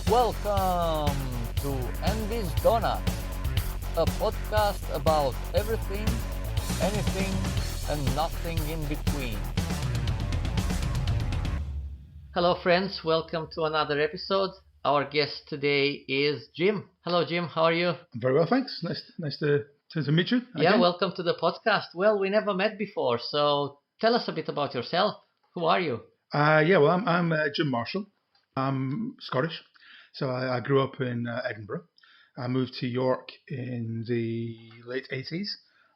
Welcome to Envy's Donut, a podcast about everything, anything, and nothing in between. Hello, friends. Welcome to another episode. Our guest today is Jim. Hello, Jim. How are you? I'm very well, thanks. Nice to meet you. Yeah, again. welcome to the podcast. Well, we never met before, so tell us a bit about yourself. Who are you? I'm Jim Marshall. I'm Scottish, so I grew up in Edinburgh. I moved to York in the late 80s,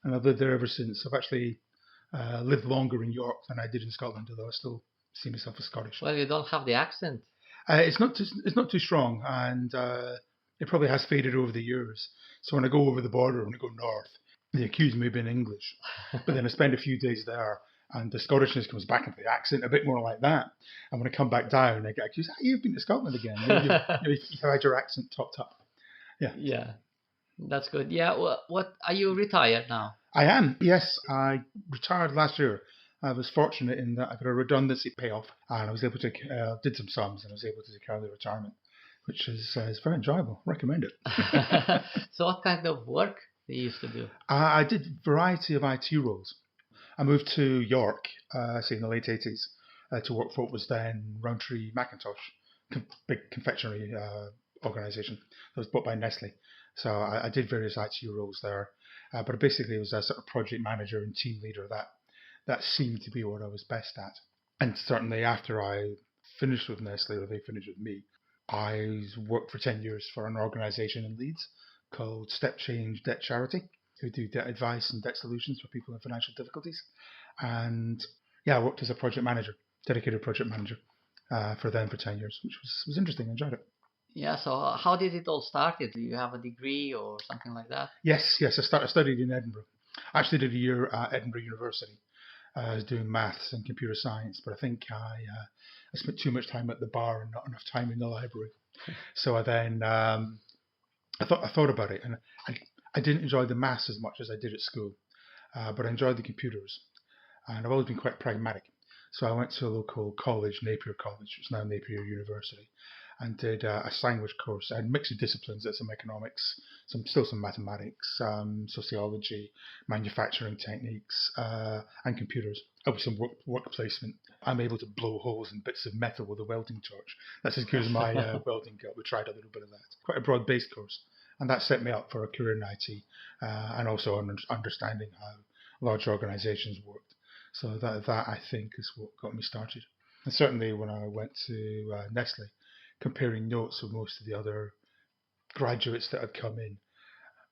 and I've lived there ever since. I've actually lived longer in York than I did in Scotland, although I still see myself as Scottish. Well, you don't have the accent. It's not too strong, and it probably has faded over the years. So when I go over the border, when I go north, they accuse me of being English, but then I spend a few days there, and the Scottishness comes back into the accent a bit more like that. And when I come back down, I get accused, you've been to Scotland again. You've had your accent topped up. Yeah, that's good. Yeah, what are you retired now? I am, yes. I retired last year. I was fortunate in that I got a redundancy payoff, and I was able to did some sums, and I was able to take out the retirement, which is very enjoyable. Recommend it. So what kind of work do you used to do? I did a variety of IT roles. I moved to York, say in the late 80s, to work for what was then Rowntree Macintosh, big confectionery organisation that was bought by Nestle. So I did various IT roles there, but basically it was a sort of project manager and team leader. That seemed to be what I was best at. And certainly after I finished with Nestle, or they finished with me, I worked for 10 years for an organisation in Leeds called Step Change Debt Charity, who do debt advice and debt solutions for people in financial difficulties. And I worked as a project manager, dedicated project manager for them for 10 years, which was interesting. I enjoyed it. Yeah, so how did it all start? Do you have a degree or something like that? Yes. I studied in Edinburgh. I actually did a year at Edinburgh University. I was doing maths and computer science, but I think I spent too much time at the bar and not enough time in the library. So I then I thought about it, and I didn't enjoy the maths as much as I did at school, but I enjoyed the computers, and I've always been quite pragmatic. So I went to a local college, Napier College, which is now Napier University, and did a language course. I had a mix of disciplines, some economics, some mathematics, sociology, manufacturing techniques, and computers. With some work placement. I'm able to blow holes in bits of metal with a welding torch. That's as good as my welding got. We tried a little bit of that. Quite a broad-based course. And that set me up for a career in IT, and also understanding how large organizations worked. So that I think is what got me started. And certainly when I went to Nestle, comparing notes with most of the other graduates that had come in,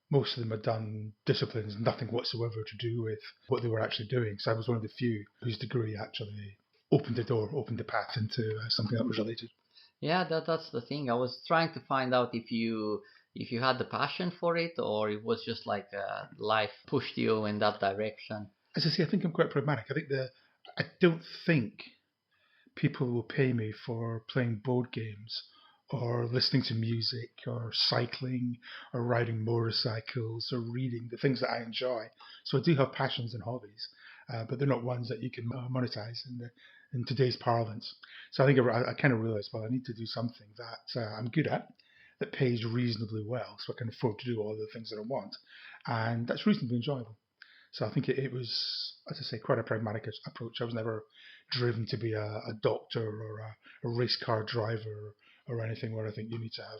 most of them had done disciplines, nothing whatsoever to do with what they were actually doing. So I was one of the few whose degree actually opened the path into something that was related. Yeah, that's the thing. I was trying to find out if you had the passion for it, or it was just like life pushed you in that direction. As I say, I think I'm quite pragmatic. I don't think people will pay me for playing board games or listening to music or cycling or riding motorcycles or reading, the things that I enjoy. So I do have passions and hobbies, but they're not ones that you can monetize in today's parlance. So I think I kind of realized, well, I need to do something that I'm good at, that pays reasonably well, so I can afford to do all the things that I want, and that's reasonably enjoyable. So I think it was, as I say, quite a pragmatic approach. I was never driven to be a doctor or a race car driver or anything where I think you need to have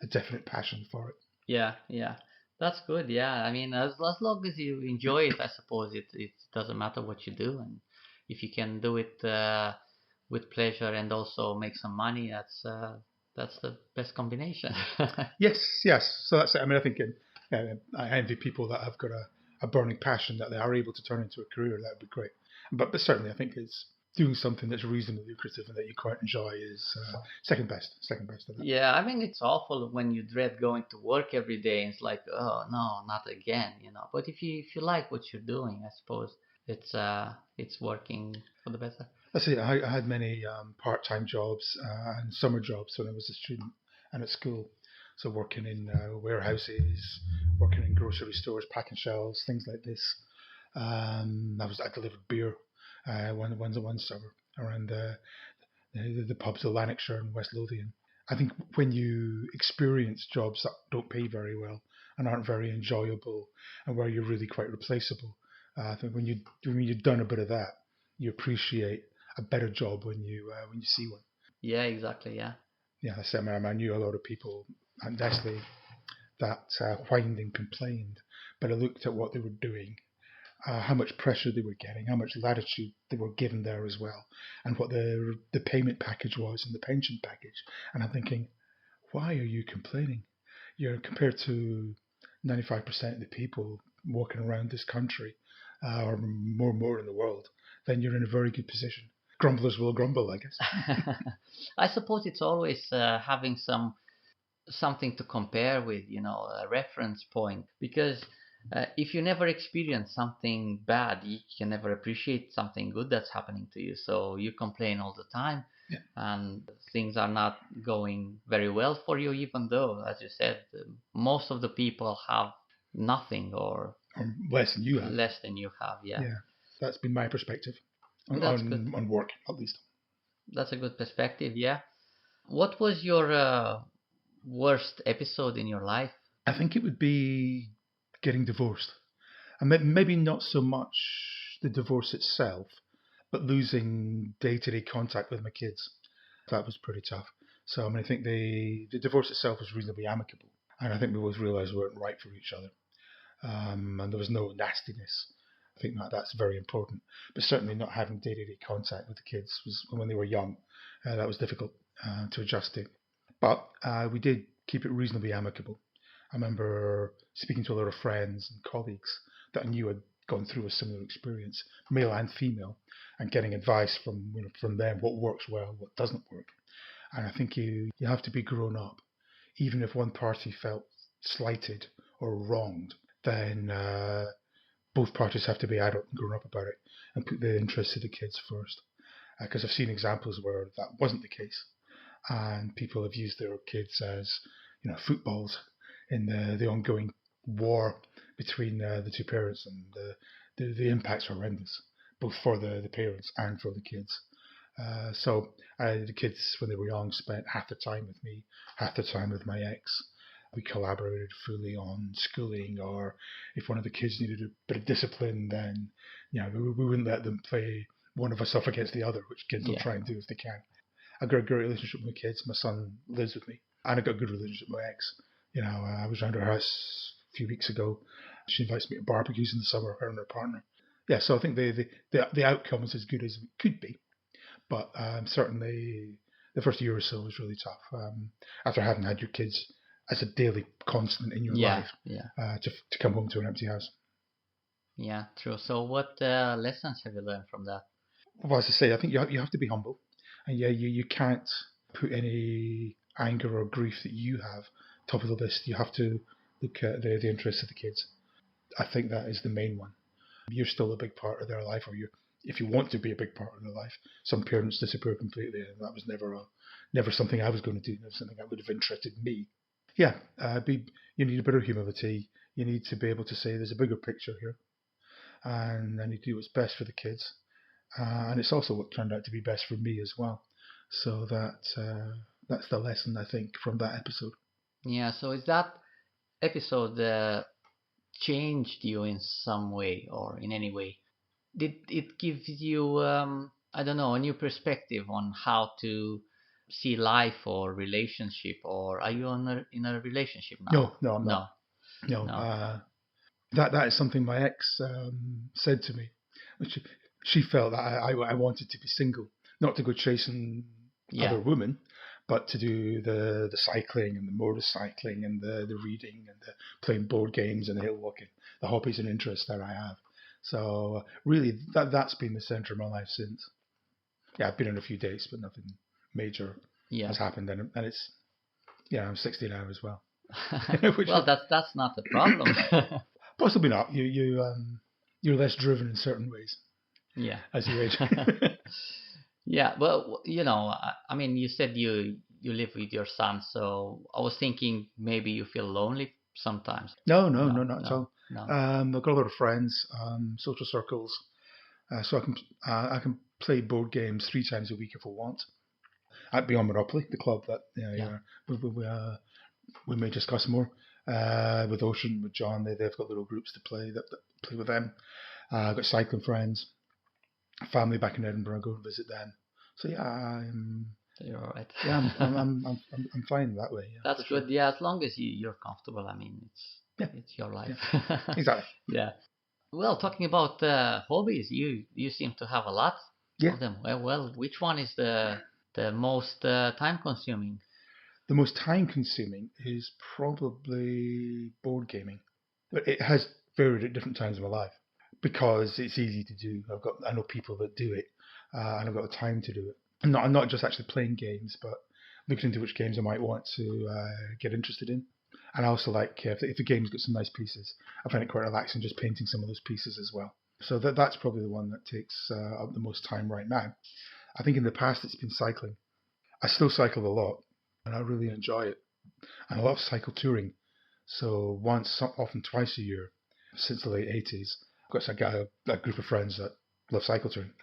a definite passion for it. Yeah, that's good. Yeah, I mean, as long as you enjoy it, I suppose it doesn't matter what you do, and if you can do it with pleasure and also make some money, that's the best combination. Yes. So that's it. I mean, I think I envy people that have got a burning passion that they are able to turn into a career. That would be great. But certainly, I think it's doing something that's reasonably lucrative and that you quite enjoy is second best. Second best of that. Yeah, I mean, it's awful when you dread going to work every day. And it's like, oh no, not again, you know. But if you like what you're doing, I suppose it's working for the better. That's it. I had many part-time jobs and summer jobs when I was a student and at school. So working in warehouses, working in grocery stores, packing shelves, things like this. I delivered beer one summer around the pubs of Lanarkshire and West Lothian. I think when you experience jobs that don't pay very well and aren't very enjoyable, and where you're really quite replaceable, I think when you've done a bit of that, you appreciate a better job when you see one. Yeah, exactly. Yeah. Yeah, I knew a lot of people at Nestle that whined and complained, but I looked at what they were doing, how much pressure they were getting, how much latitude they were given there as well, and what the payment package was and the pension package. And I'm thinking, why are you complaining? You're compared to 95% of the people walking around this country, or more in the world, then you're in a very good position. Grumblers will grumble, I guess. I suppose it's always having something to compare with, a reference point. Because if you never experience something bad, you can never appreciate something good that's happening to you. So you complain all the time, Yeah. and things are not going very well for you, even though, as you said, most of the people have nothing or Or less than you have. less than you have. Yeah, Yeah, that's been my perspective on, that's good. on, on work, at least. That's a good perspective. Yeah. What was your worst episode in your life? I think it would be getting divorced. And maybe not so much the divorce itself, but losing day-to-day contact with my kids. That was pretty tough. So I think the divorce itself was reasonably amicable, and I think we both realised we weren't right for each other, and there was no nastiness. I think that's very important. But certainly not having day-to-day contact with the kids was when they were young. That was difficult to adjust to. But we did keep it reasonably amicable. I remember speaking to a lot of friends and colleagues that I knew had gone through a similar experience, male and female, and getting advice from them what works well, what doesn't work. And I think you have to be grown up, even if one party felt slighted or wronged, then both parties have to be adult and grown up about it and put the interests of the kids first. Because I've seen examples where that wasn't the case, and people have used their kids as footballs in the ongoing war between the two parents, and the impact's horrendous, both for the parents and for the kids. So the kids, when they were young, spent half the time with me, half the time with my ex. We collaborated fully on schooling, or if one of the kids needed a bit of discipline, then we wouldn't let them play one of us off against the other, which kids will try and do if they can. I've got a great relationship with my kids. My son lives with me, and I've got a good relationship with my ex. I was around her house a few weeks ago. She invites me to barbecues in the summer, her and her partner. Yeah, so I think the outcome is as good as it could be, but certainly the first year or so was really tough. After having had your kids as a daily constant in your life, to come home to an empty house. Yeah, true. So what lessons have you learned from that? Well, as I say, I think you have to be humble, and you can't put any anger or grief that you have top of the list. You have to look at the interests of the kids. I think that is the main one. You're still a big part of their life, or if you want to be a big part of their life. Some parents disappear completely, and that was never something I was going to do. Never something that would have interested me. Yeah, you need a bit of humility. You need to be able to say there's a bigger picture here, and I need to do what's best for the kids. And it's also what turned out to be best for me as well. So that's the lesson, I think, from that episode. Yeah, so is that episode changed you in some way or in any way? Did it give you, I don't know, a new perspective on how to see life or relationship, or are you in a relationship now? No, I'm not. No. That is something my ex said to me, which she felt that I wanted to be single, not to go chasing other women, but to do the cycling and the motorcycling and the reading and the playing board games and the hill walking, the hobbies and interests that I have. So really, that's been the centre of my life since. Yeah, I've been on a few dates, but nothing major has happened, and it's I'm 60 now as well. Well, that's not the problem. Possibly not. You're less driven in certain ways. Yeah. As you age. Yeah. Well, I mean, you said you live with your son, so I was thinking maybe you feel lonely sometimes. No, not at all. No. I've got a lot of friends, social circles, so I can play board games 3 times a week if I want. at Beyond Monopoly, the club that Yeah. we may discuss more. With Ocean, with John, they've got little groups to play that play with them. I've got cycling friends, family back in Edinburgh. I go and visit them. So yeah, You're all right. I'm fine that way. Yeah, That's for sure. good. Yeah, as long as you're comfortable. I mean, Yeah, it's your life. yeah, exactly. Yeah. Well, talking about hobbies, you seem to have a lot Yeah, of them. Well, which one is the most time consuming? the most time consuming is probably board gaming, but it has varied at different times of my life because it's easy to do. I know people that do it, and I've got the time to do it. I'm not just actually playing games, but looking into which games I might want to get interested in. And I also like if the game's got some nice pieces, I find it quite relaxing just painting some of those pieces as well. So that's probably the one that takes up the most time right now. I think in the past it's been cycling. I still cycle a lot, and I really enjoy it. And I love cycle touring. So once, often twice a year, since the late 80s, I've got a group of friends that love cycle touring.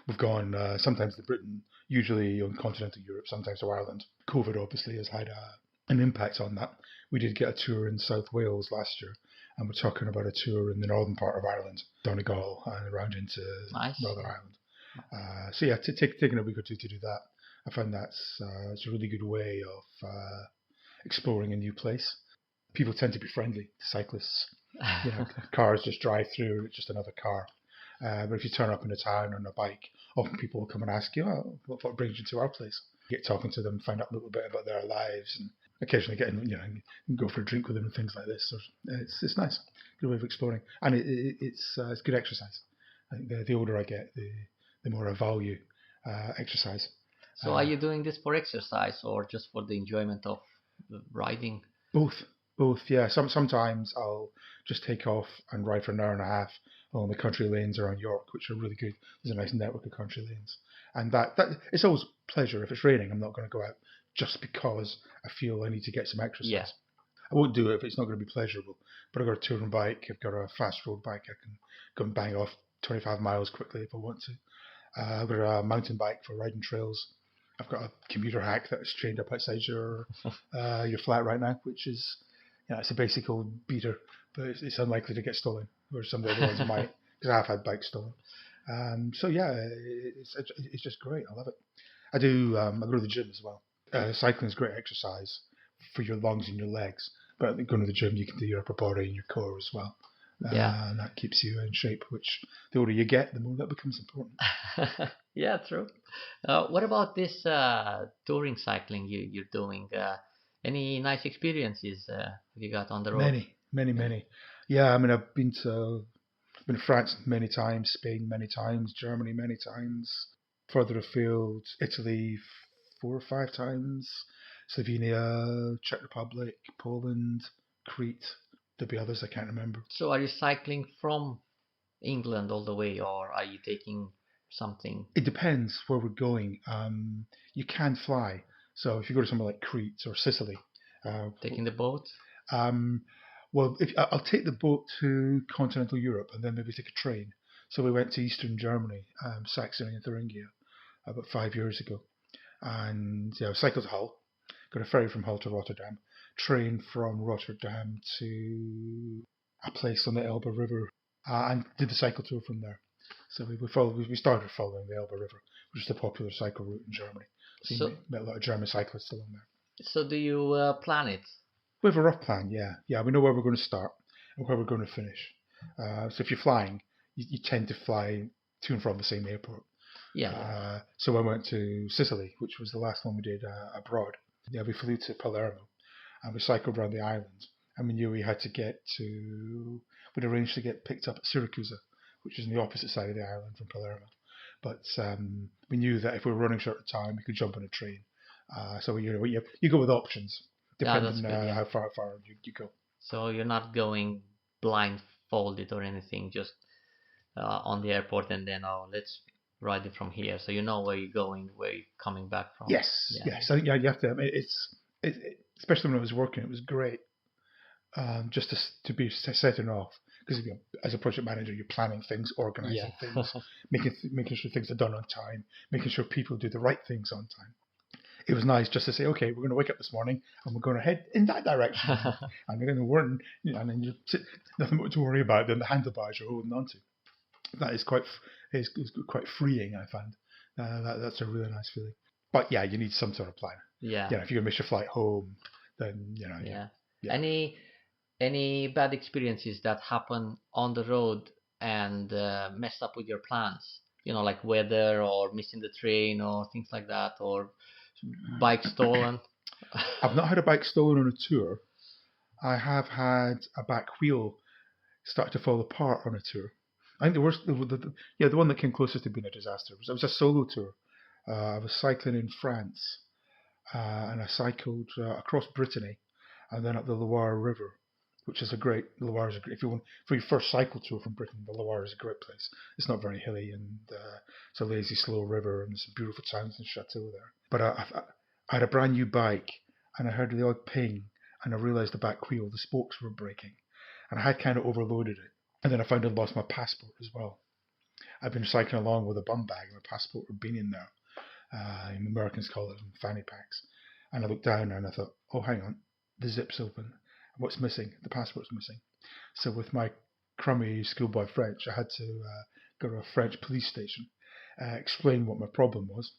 We've gone sometimes to Britain, usually on continental Europe, sometimes to Ireland. COVID obviously has had an impact on that. We did get a tour in South Wales last year, and we're talking about a tour in the northern part of Ireland, Donegal, and around into Nice. Northern Ireland. So yeah, taking a week or two to do that, I find it's a really good way of exploring a new place. People tend to be friendly to cyclists. Cars just drive through, it's just another car. But if you turn up in a town on a bike, often people will come and ask you, "Oh, what brings you to our place?" Get talking to them, find out a little bit about their lives, and occasionally go for a drink with them and things like this. So it's nice, good way of exploring, and it's good exercise. I think the older I get, the more I value exercise. So are you doing this for exercise or just for the enjoyment of riding? Both, yeah. Sometimes I'll just take off and ride for an hour and a half along the country lanes around York, which are really good. There's a nice network of country lanes, and that it's always pleasure. If it's raining, I'm not going to go out just because I feel I need to get some exercise. Yeah. I won't do it if it's not going to be pleasurable. But I've got a touring bike, I've got a fast road bike. I can go and bang off 25 miles quickly if I want to. I've got a mountain bike for riding trails. I've got a commuter hack that's chained up outside your flat right now, which is, it's a basic old beater, but it's unlikely to get stolen, whereas some of the other ones might, because I've had bikes stolen. So yeah, it's just great. I love it. I go to the gym as well. Cycling is great exercise for your lungs and your legs, but going to the gym you can do your upper body and your core as well. Yeah. And that keeps you in shape, which the older you get, the more that becomes important. Yeah, true. What about this touring cycling you're doing? Any nice experiences have you got on the road? Many. Yeah, I mean, I've been to France many times, Spain many times, Germany many times, further afield, Italy 4 or 5 times, Slovenia, Czech Republic, Poland, Crete. There'll be others I can't remember. So are you cycling from England all the way, or are you taking something? It depends where we're going. You can fly. So if you go to somewhere like Crete or Sicily, Taking the boat? well, I'll take the boat to continental Europe and then maybe take a train. So we went to eastern Germany, Saxony and Thuringia, about 5 years ago, and cycled to Hull, got a ferry from Hull to Rotterdam, train from Rotterdam to a place on the Elbe River, and did the cycle tour from there. So we started following the Elbe River, which is a popular cycle route in Germany. So you met a lot of German cyclists along there. So do you plan it? We have a rough plan, yeah. We know where we're going to start and where we're going to finish. So if you're flying, you tend to fly to and from the same airport. Yeah. So I went to Sicily, which was the last one we did abroad. Yeah, we flew to Palermo and we cycled around the island. And we knew we'd arranged to get picked up at Syracuse, which is on the opposite side of the island from Palermo. But we knew that if we were running short of time, we could jump on a train. So you go with options, depending on how far you go. So you're not going blindfolded or anything, just on the airport and then, let's ride it from here. So you know where you're going, where you're coming back from. Yes. I think you have to. I mean, especially when I was working, it was great just to be setting off, because as a project manager, you're planning things, Yeah. organising things, making sure things are done on time, making sure people do the right things on time. It was nice just to say, okay, we're going to wake up this morning and we're going to head in that direction, and we're going to work, and then you sit, nothing much to worry about. Then the handlebars you're holding on to. That is quite freeing. I find that's a really nice feeling. But yeah, you need some sort of plan. Yeah. If you're going to miss your flight home, then Yeah. yeah. Any bad experiences that happen on the road and messed up with your plans? Like weather or missing the train or things like that, or bike stolen. I've not had a bike stolen on a tour. I have had a back wheel start to fall apart on a tour. I think the worst, the one that came closest to being a disaster was a solo tour. I was cycling in France, and I cycled across Brittany, and then up the Loire River, which is a great. Loire is a great. If you want for your first cycle tour from Britain, the Loire is a great place. It's not very hilly, and it's a lazy, slow river, and there's some beautiful towns and chateaux there. But I had a brand new bike, and I heard the odd ping, and I realised the back wheel, the spokes were breaking, and I had kind of overloaded it. And then I found I'd lost my passport as well. I'd been cycling along with a bum bag, and my passport had been in there. Americans call it fanny packs. And I looked down and I thought, oh, hang on, the zip's open. What's missing? The passport's missing. So with my crummy schoolboy French, I had to go to a French police station, explain what my problem was.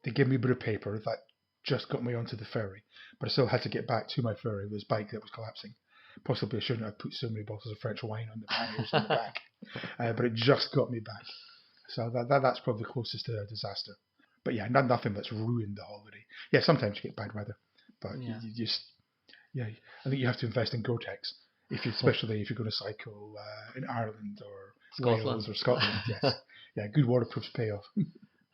They gave me a bit of paper that just got me onto the ferry, but I still had to get back to my ferry with this bike that was collapsing. Possibly I shouldn't have put so many bottles of French wine on the panniers in the back, but it just got me back. So that's probably closest to a disaster. But yeah, nothing that's ruined the holiday. Yeah, sometimes you get bad weather, but Yeah. you just I think you have to invest in Gore-Tex especially if you're going to cycle in Ireland or Scotland. Wales or Scotland. Yes, yeah, good waterproofs pay off.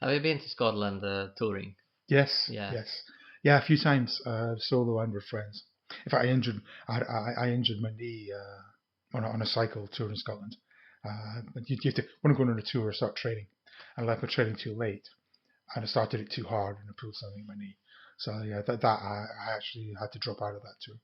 Have you been to Scotland touring? Yes, Yeah. yes, yeah, a few times, solo and with friends. In fact, I injured my knee on a cycle tour in Scotland. You have to, when I'm going on a tour, I start training. I left my training too late, and I started it too hard, and I pulled something in my knee. So yeah, I actually had to drop out of that tour.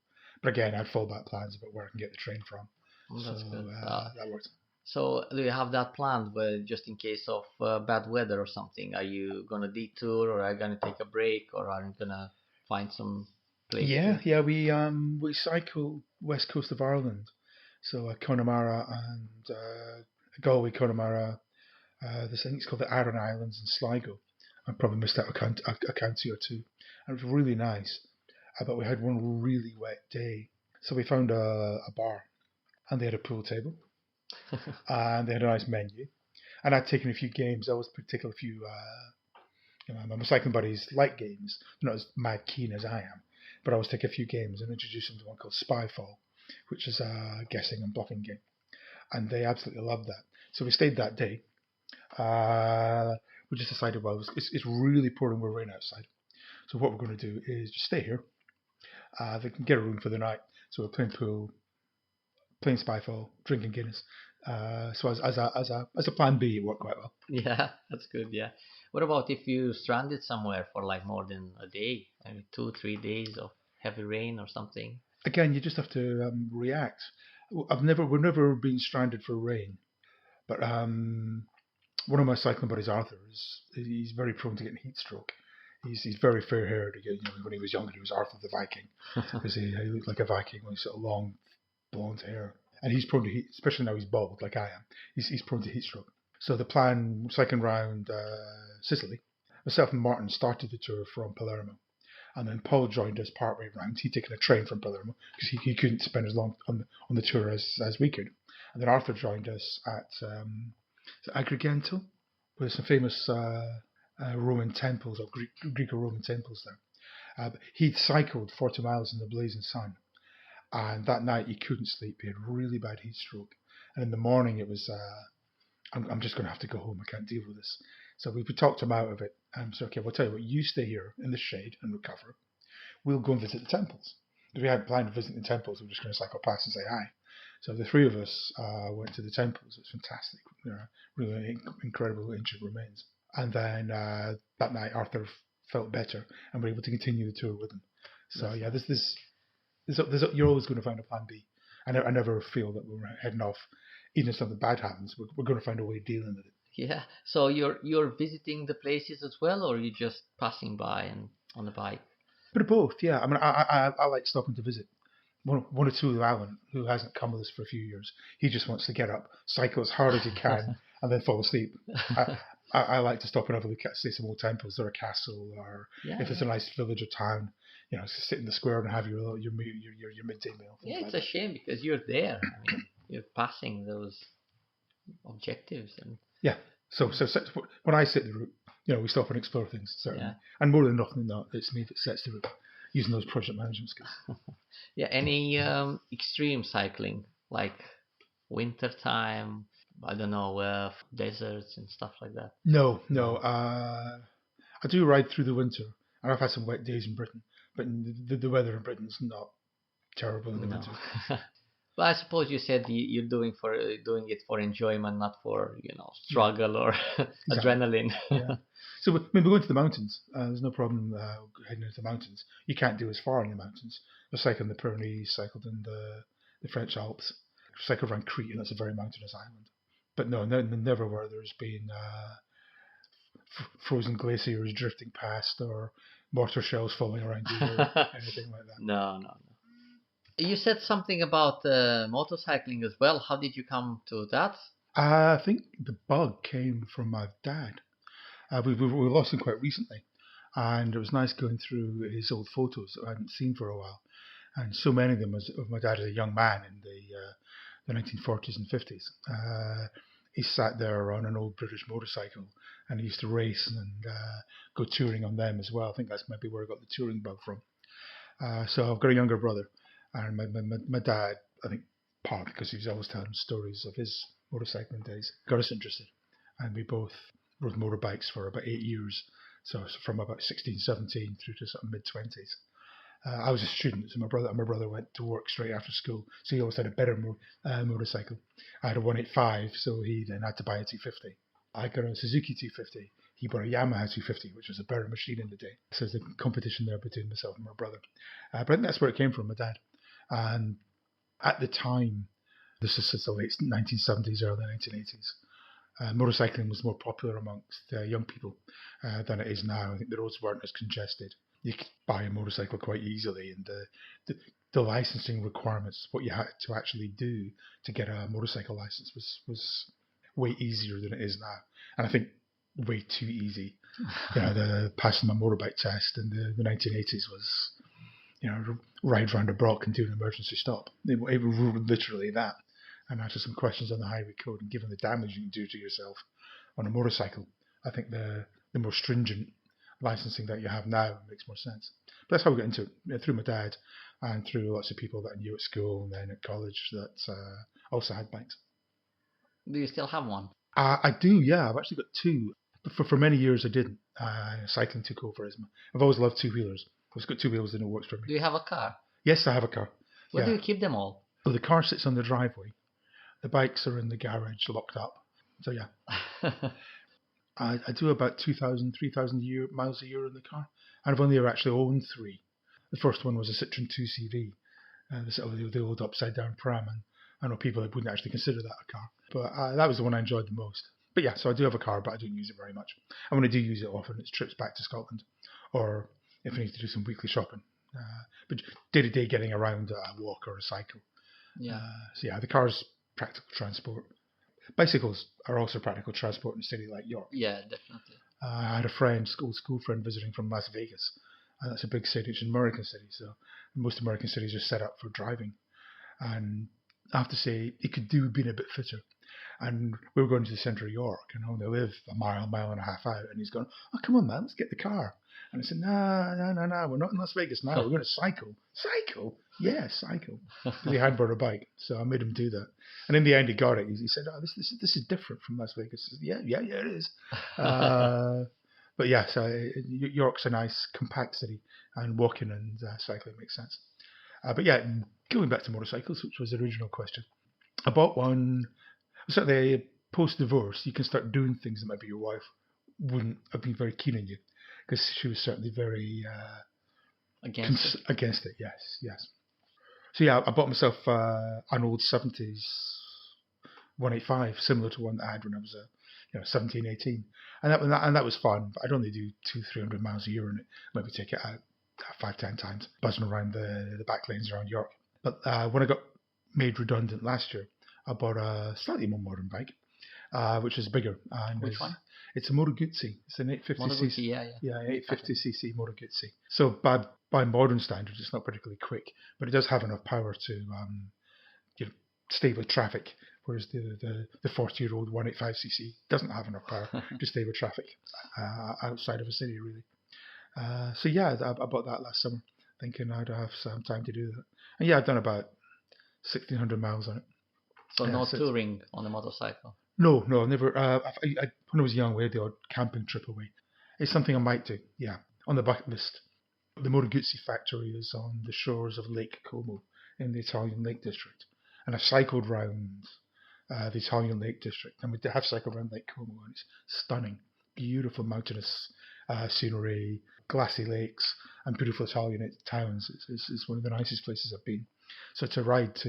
But again, I had fallback plans about where I can get the train from. That's So good. that worked. So do you have that planned where just in case of bad weather or something? Are you gonna detour, or are you gonna take a break, or are you gonna find some place to? Yeah, we cycle west coast of Ireland, so Connemara and Galway, Connemara. This I think it's called the Aran Islands and Sligo. I probably missed out a county or two, and it was really nice. But we had one really wet day, so we found a bar, and they had a pool table, and they had a nice menu, and I'd taken a few games. I was taking a few. My cycling buddies like games, they're not as mad keen as I am, but I was taking a few games and introduced them to one called Spyfall, which is a guessing and bluffing game, and they absolutely loved that. So we stayed that day. We just decided, well, it's really pouring with rain outside, so what we're going to do is just stay here. They can get a room for the night, so we're playing pool, playing Spyfall, drinking Guinness. So as a plan B, it worked quite well. Yeah, that's good. Yeah. What about if you stranded somewhere for like more than a day, maybe 2, 3 days of heavy rain or something? Again, you just have to react. We've never been stranded for rain, but one of my cycling buddies, Arthur, he's very prone to getting heat stroke. He's very fair haired. When he was younger, he was Arthur the Viking because he looked like a Viking with sort of long blonde hair. And he's prone to heat, especially now he's bald like I am. He's prone to heat stroke. So the plan, cycling round Sicily, myself and Martin started the tour from Palermo. And then Paul joined us partway round. He'd taken a train from Palermo because he couldn't spend as long on the tour as we could. And then Arthur joined us at Agrigento, where there's some famous Roman temples or Greco-Roman temples there. He'd cycled 40 miles in the blazing sun, and that night he couldn't sleep. He had really bad heat stroke, and in the morning it was, I'm just going to have to go home. I can't deal with this. So we talked him out of it. So okay, we'll tell you what. You stay here in the shade and recover. We'll go and visit the temples. Because we hadn't planned to visit the temples, we were just going to cycle past and say hi. So the three of us went to the temples. It was fantastic. Really incredible ancient remains. And then that night, Arthur felt better, and we were able to continue the tour with him. So yeah, you're always going to find a plan B. I never feel that we're heading off. Even if something bad happens, we're going to find a way of dealing with it. Yeah. So you're visiting the places as well, or you just passing by and on the bike? But of both, yeah. I mean, I like stopping to visit. One or two of Alan, who hasn't come with us for a few years, he just wants to get up, cycle as hard as he can, and then fall asleep. I like to stop and have a look at, say, some old temples or a castle, or Yeah, if it's yeah. a nice village or town, sit in the square and have your midday meal, Yeah, things it's like a that. shame because you're there. I mean, you're passing those objectives and Yeah. So when I set the route, we stop and explore things, yeah. certainly. And more than nothing, that it's me that sets the route using those project management skills. Yeah, any extreme cycling like winter time, I don't know, deserts and stuff like that? No, no. No, I do ride through the winter, and I've had some wet days in Britain, but the weather in Britain's not terrible in the no. winter. But I suppose you said you're doing it for enjoyment, not for Yeah, struggle or exactly. adrenaline. Yeah. So when we go into the mountains, there's no problem heading into the mountains. You can't do as far in the mountains. I cycled in the Pyrenees, cycled in the French Alps, cycled around Crete, and that's a very mountainous island. But no, never where there's been frozen glaciers drifting past or mortar shells falling around you or anything like that. No, no, no. You said something about motorcycling as well. How did you come to that? I think the bug came from my dad. We lost him quite recently, and it was nice going through his old photos that I hadn't seen for a while. And so many of them was of my dad as a young man in the 1940s and 50s. He sat there on an old British motorcycle, and he used to race and go touring on them as well. I think that's maybe where I got the touring bug from. So I've got a younger brother, and my dad, I think, partly because he was always telling stories of his motorcycling days, got us interested, and we both rode motorbikes for about 8 years. So from about 16, 17 through to sort of mid-20s. I was a student, so my brother went to work straight after school, so he always had a better motorcycle. I had a 185, so he then had to buy a 250. I got a Suzuki 250. He bought a Yamaha 250, which was a better machine in the day. So there's a competition there between myself and my brother. But I think that's where it came from, my dad. And at the time, this is since the late 1970s, early 1980s, motorcycling was more popular amongst young people than it is now. I think the roads weren't as congested. You could buy a motorcycle quite easily, and the licensing requirements, what you had to actually do to get a motorcycle license, was way easier than it is now. And I think way too easy. The passing my motorbike test in the 1980s was, ride round a block and do an emergency stop. It was literally that. And answer some questions on the highway code, and given the damage you can do to yourself on a motorcycle, I think the more stringent licensing that you have now makes more sense. But that's how we got into it, through my dad and through lots of people that I knew at school and then at college that also had bikes. Do you still have one? I do, yeah. I've actually got two. But for many years I didn't. Cycling took over. I've always loved two-wheelers. I've got two wheels and it works for me. Do you have a car? Yes, I have a car. Where do Yeah. you keep them all? Well, the car sits on the driveway. The bikes are in the garage locked up. So yeah, I do about 2,000, 3,000 miles a year in the car. And I've only ever actually owned three. The first one was a Citroen 2CV, the old upside down pram. And I know people that wouldn't actually consider that a car. But that was the one I enjoyed the most. But yeah, so I do have a car, but I don't use it very much. And when I do use it often, it's trips back to Scotland, or if I need to do some weekly shopping. But day to day getting around a walk or a cycle. Yeah. So yeah, the car's practical transport. Bicycles are also practical transport in a city like York. Yeah, definitely. I had a school friend visiting from Las Vegas. And that's a big city, it's an American city, so most American cities are set up for driving. And I have to say, it could do with being a bit fitter. And we were going to the centre of York, and I only live a mile and a half out. And he's going, "Oh, come on, man, let's get the car." And I said, "No, we're not in Las Vegas now. We're going to cycle." Cycle? Yeah, cycle. Because he hadn't brought a bike, so I made him do that. And in the end, he got it. He said, "Oh, this is different from Las Vegas." I said, yeah, it is. But yeah, so York's a nice, compact city, and walking and cycling makes sense. But yeah, going back to motorcycles, which was the original question, I bought one. Certainly, post-divorce, you can start doing things that maybe your wife wouldn't have been very keen on you, because she was certainly very Against it. against it. Yes. So yeah, I bought myself an old 70s 185, similar to one that I had when I was 17, 18. And that was fun. But I'd only do 300 miles a year in it. Maybe take it out 5, 10 times, buzzing around the back lanes around York. But when I got made redundant last year, I bought a slightly more modern bike, which is bigger. And Which one? it's a Moto Guzzi. It's an 850cc. Motorbikes, yeah, yeah. Yeah, Exactly. 850cc Moto Guzzi. So by modern standards, it's not particularly quick, but it does have enough power to stay with traffic. Whereas the 40-year-old 185cc doesn't have enough power to stay with traffic outside of a city, really. So yeah, I bought that last summer, thinking I'd have some time to do that. And yeah, I've done about 1,600 miles on it. So Yeah, no so touring on the motorcycle. no, I've never. When I was young, we had the odd camping trip away. It's something I might do. Yeah, on the bucket list. The Moto Guzzi factory is on the shores of Lake Como in the Italian Lake District, and I've cycled round the Italian Lake District, and we have cycled around Lake Como, and it's stunning, beautiful mountainous scenery, glassy lakes, and beautiful Italian towns. It's one of the nicest places I've been. So to ride to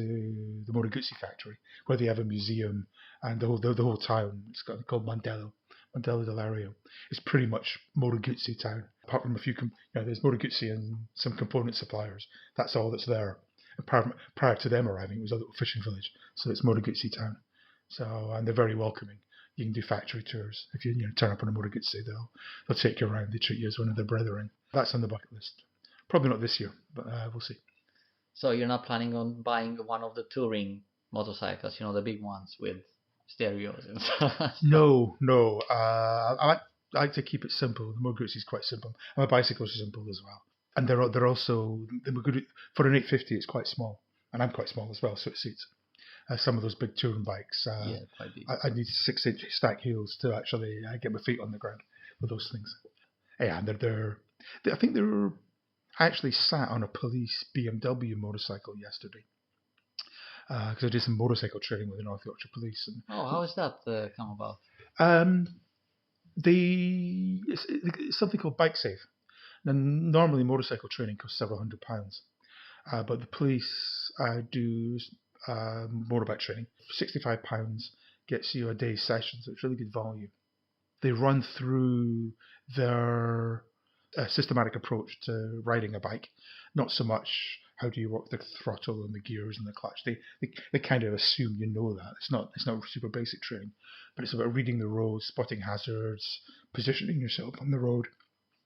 the Moto Guzzi factory, where they have a museum and the whole town, it's called Mondello dell'Ario. It's pretty much Moto Guzzi town, apart from a few. There's Moto Guzzi and some component suppliers. That's all that's there. And prior to them arriving, it was a little fishing village, so it's Moto Guzzi town. So and they're very welcoming. You can do factory tours if you turn up on a Moto Guzzi. They'll take you around. They treat you as one of their brethren. That's on the bucket list. Probably not this year, but we'll see. So you're not planning on buying one of the touring motorcycles, the big ones with stereos and stuff? No. I like to keep it simple. The Moto Guzzi is quite simple. And my bicycles are simple as well. And they're also good for an 850. It's quite small, and I'm quite small as well, so it suits. Some of those big touring bikes, Yeah, quite big. I need 6-inch stack heels to actually get my feet on the ground with those things. Yeah, and I think they're. I actually sat on a police BMW motorcycle yesterday because I did some motorcycle training with the North Yorkshire Police. And Oh, how is that come about? it's something called Bike Safe. Now, normally motorcycle training costs several £100, but the police do motorbike training. £65 gets you a day's session, so it's really good value. They run through their systematic approach to riding a bike, not so much how do you work the throttle and the gears and the clutch. They kind of assume you know that. It's not super basic training, but it's about reading the road, spotting hazards, positioning yourself on the road,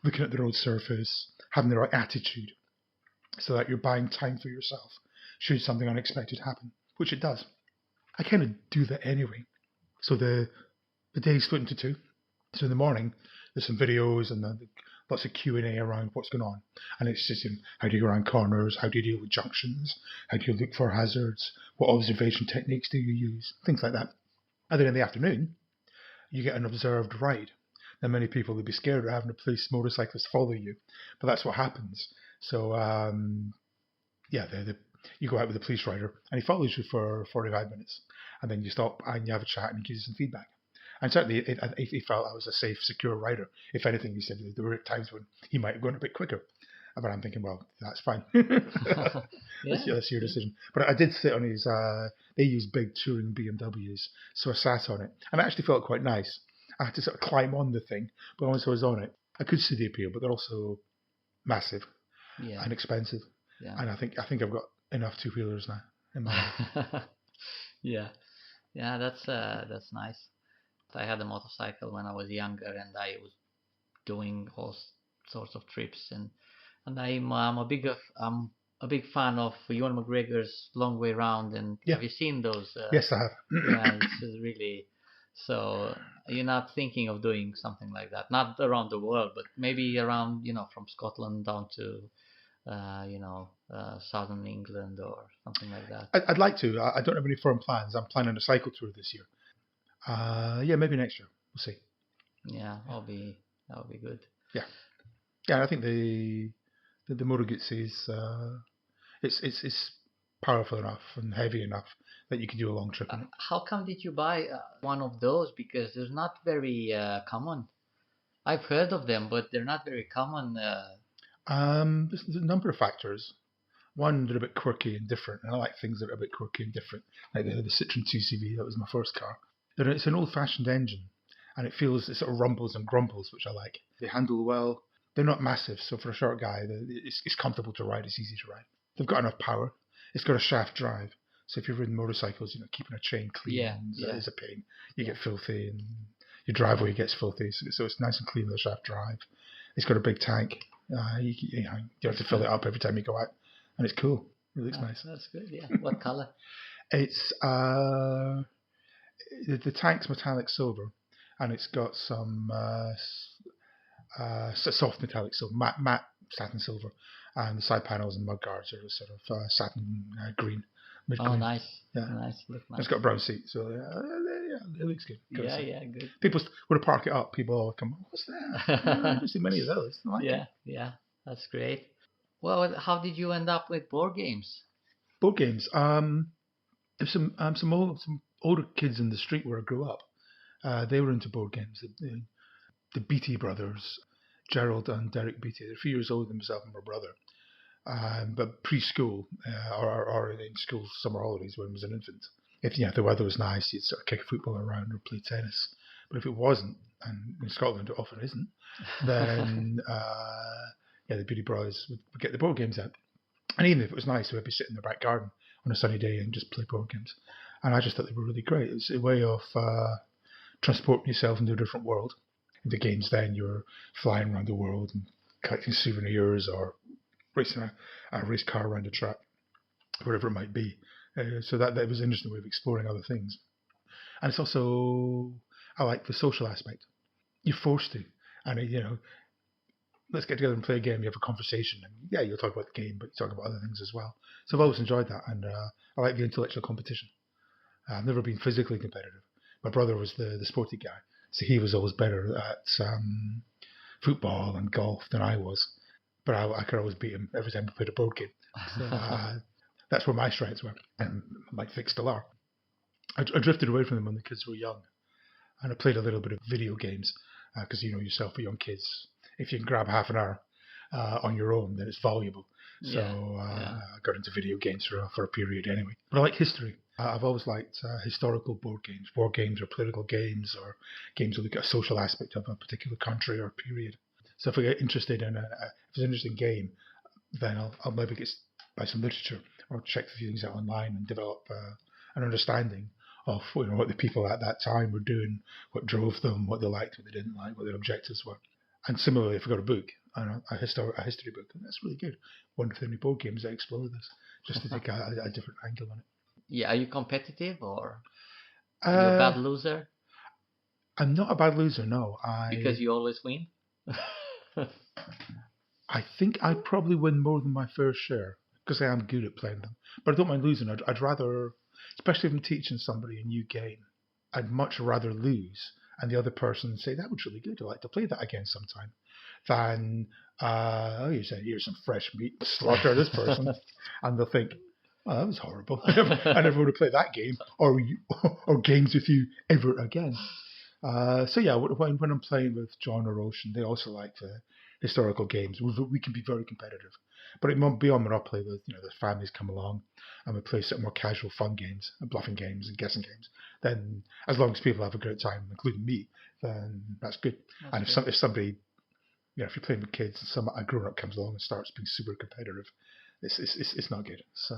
looking at the road surface, having the right attitude, so that you're buying time for yourself should something unexpected happen, which it does. I kind of do that anyway. So the day is split into two. So in the morning, there's some videos and lots of Q&A around what's going on. And it's just how do you go around corners, how do you deal with junctions, how do you look for hazards, what observation techniques do you use, things like that. And then in the afternoon, you get an observed ride. Now many people would be scared of having a police motorcyclist follow you, but that's what happens. So you go out with a police rider and he follows you for 45 minutes, and then you stop and you have a chat and he gives you some feedback. And certainly he felt I was a safe, secure rider. If anything, he said there were times when he might have gone a bit quicker. But I'm thinking, well, that's fine. Yeah. That's your decision. But I did sit on his, they use big touring BMWs, so I sat on it. And I actually felt quite nice. I had to sort of climb on the thing, but once I was on it, I could see the appeal, but they're also massive and expensive. Yeah. And I think I've got enough two-wheelers now in my life. Yeah. That's nice. I had a motorcycle when I was younger, and I was doing all sorts of trips, and I'm a big fan of Ewan McGregor's Long Way Round. And have you seen those? Yes, I have. Yeah, it's really. So you're not thinking of doing something like that, not around the world, but maybe around, from Scotland down to, southern England or something like that. I'd like to. I don't have any firm plans. I'm planning a cycle tour this year. Maybe next year. We'll see. Yeah, that'll be good. Yeah. I think the Moto Guzzi is it's powerful enough and heavy enough that you can do a long trip in it. How come did you buy one of those? Because they're not very common. I've heard of them, but they're not very common. There's a number of factors. One, they're a bit quirky and different, and I like things that are a bit quirky and different, like the Citroen 2CV. That was my first car. It's an old-fashioned engine, and it sort of rumbles and grumbles, which I like. They handle well. They're not massive, so for a short guy, it's comfortable to ride. It's easy to ride. They've got enough power. It's got a shaft drive, so if you've ridden motorcycles, keeping a chain clean is a pain. You get filthy, and your driveway gets filthy. So it's nice and clean with a shaft drive. It's got a big tank. You have to fill it up every time you go out, and it's cool. It looks nice. That's good. Yeah. What color? It's the tank's metallic silver, and it's got some soft metallic silver, matte satin silver, and the side panels and mudguards are sort of satin green, mid-green. Oh, nice. Yeah, nice. Look nice. It's got a brown seat, so it looks good. Yeah, good. People when I park it up, people all come, what's that? I don't see many of those. I like it. Yeah, that's great. Well, how did you end up with board games? Board games. There's some older kids in the street where I grew up. They were into board games. The Beatty brothers, Gerald and Derek Beatty. They're a few years older than myself and my brother. But preschool or in school summer holidays when I was an infant. If the weather was nice, you'd sort of kick a football around or play tennis. But if it wasn't, and in Scotland it often isn't, then the Beatty brothers would get the board games out. And even if it was nice, we'd be sitting in the back garden on a sunny day and just play board games. And I just thought they were really great. It was a way of transporting yourself into a different world. In the games then, you were flying around the world and collecting souvenirs or racing a race car around a track, wherever it might be. So that was an interesting way of exploring other things. And it's also, I like the social aspect. You're forced to. And, let's get together and play a game. You have a conversation. And you'll talk about the game, but you talk about other things as well. So I've always enjoyed that. And I like the intellectual competition. I've never been physically competitive. My brother was the sporty guy. So he was always better at football and golf than I was. But I could always beat him every time we played a board game. So that's where my strengths were, and my thick still are. I drifted away from them when the kids were young. And I played a little bit of video games, because yourself for young kids, if you can grab half an hour on your own, then it's valuable. So I got into video games for a period anyway. But I like history. I've always liked historical board games, war games or political games, or games that look at a social aspect of a particular country or period. So if I get interested in if it's an interesting game, then I'll maybe buy some literature or check a few things out online and develop an understanding of what the people at that time were doing, what drove them, what they liked, what they didn't like, what their objectives were. And similarly, if I got a book, a history book, that's really good. One of the only board games that explore this, just to take a different angle on it. Yeah, are you competitive or are you a bad loser? I'm not a bad loser, no. Because you always win? I think I probably win more than my fair share because I am good at playing them. But I don't mind losing. I'd rather, especially if I'm teaching somebody a new game, I'd much rather lose and the other person say, that was really good, I'd like to play that again sometime, than, you said, here's some fresh meat, slaughter this person. And they'll think, oh, that was horrible. I never want to play that game or games with you ever again. When I'm playing with John or Ocean, they also like the historical games. We can be very competitive. But beyond Monopoly, the families come along and we play some more casual fun games, and bluffing games and guessing games. Then as long as people have a great time, including me, then that's good. And if somebody, if you're playing with kids and a grown-up comes along and starts being super competitive, it's not good. So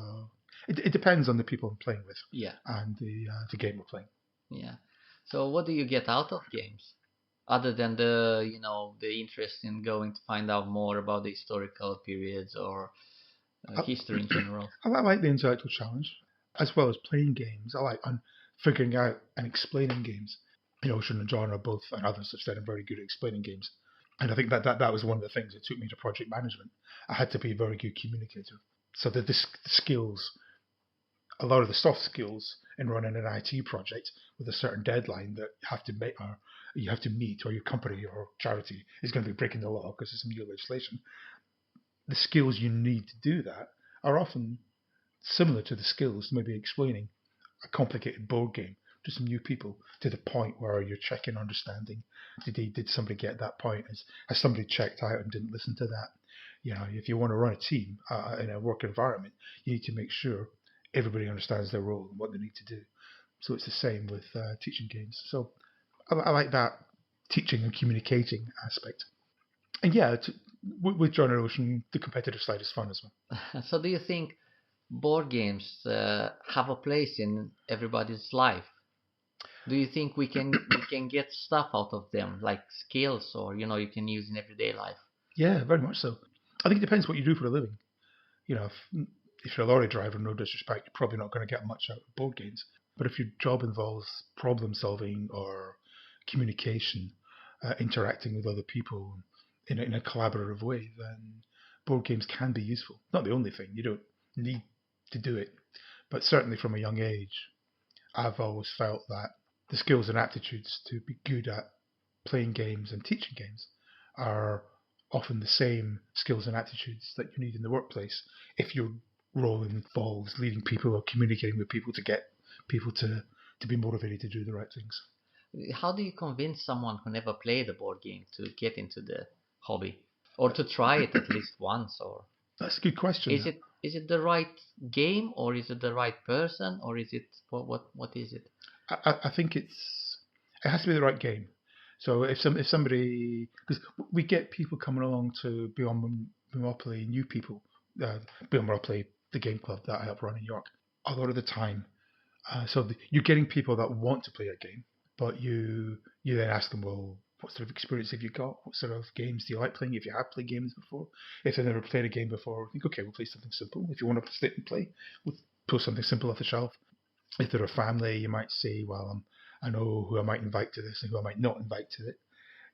it depends on the people I'm playing with, and the game we're playing. Yeah. So what do you get out of games, other than the interest in going to find out more about the historical periods or history in general? I like the intellectual challenge, as well as playing games. I like figuring out and explaining games. Ocean and John and others have said I'm very good at explaining games. And I think that was one of the things that took me to project management. I had to be a very good communicator. So that the skills, a lot of the soft skills in running an IT project with a certain deadline that you have to meet, or your company or charity is going to be breaking the law because it's some new legislation. The skills you need to do that are often similar to the skills maybe explaining a complicated board game to some new people, to the point where you're checking understanding. Did somebody get that point? Has somebody checked out and didn't listen to that? If you want to run a team in a work environment, you need to make sure everybody understands their role and what they need to do. So it's the same with teaching games. So I like that teaching and communicating aspect. And yeah, with John Ocean, the competitive side is fun as well. So do you think board games have a place in everybody's life? Do you think we can get stuff out of them, like skills, or you can use in everyday life? Yeah, very much so. I think it depends what you do for a living. If you're a lorry driver, no disrespect, you're probably not going to get much out of board games. But if your job involves problem solving or communication, interacting with other people in a collaborative way, then board games can be useful. Not the only thing, you don't need to do it. But certainly from a young age, I've always felt that the skills and aptitudes to be good at playing games and teaching games are often the same skills and attitudes that you need in the workplace if your role involves leading people or communicating with people to get people to be motivated to do the right things. How do you convince someone who never played a board game to get into the hobby, or to try it at least once? Or That's a good question. is it the right game, or is it the right person, or is it what is it? I think it has to be the right game. So if somebody, because we get people coming along to Beyond Monopoly, new people, Beyond Monopoly, the game club that I help run in York, a lot of the time. You're getting people that want to play a game, but you then ask them, well, what sort of experience have you got? What sort of games do you like playing? If you have played games before, if they've never played a game before, think, okay, we'll play something simple. If you want to sit and play, we'll pull something simple off the shelf. If they're a family, you might say, well, I know who I might invite to this and who I might not invite to it.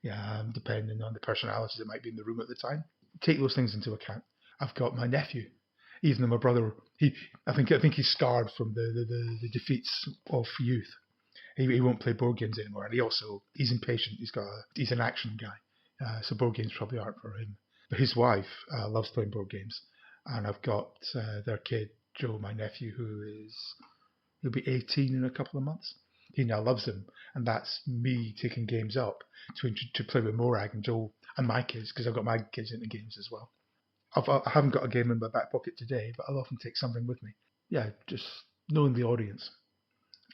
Yeah, depending on the personalities that might be in the room at the time. Take those things into account. I've got my nephew, even though my brother, I think he's scarred from the defeats of youth. He won't play board games anymore, and he's impatient. He's an action guy, so board games probably aren't for him. But his wife loves playing board games, and I've got their kid Joe, my nephew, he'll be 18 in a couple of months. He now loves them, and that's me taking games up to play with Morag and Joel and my kids, because I've got my kids into games as well. I haven't got a game in my back pocket today, but I'll often take something with me. Yeah, just knowing the audience,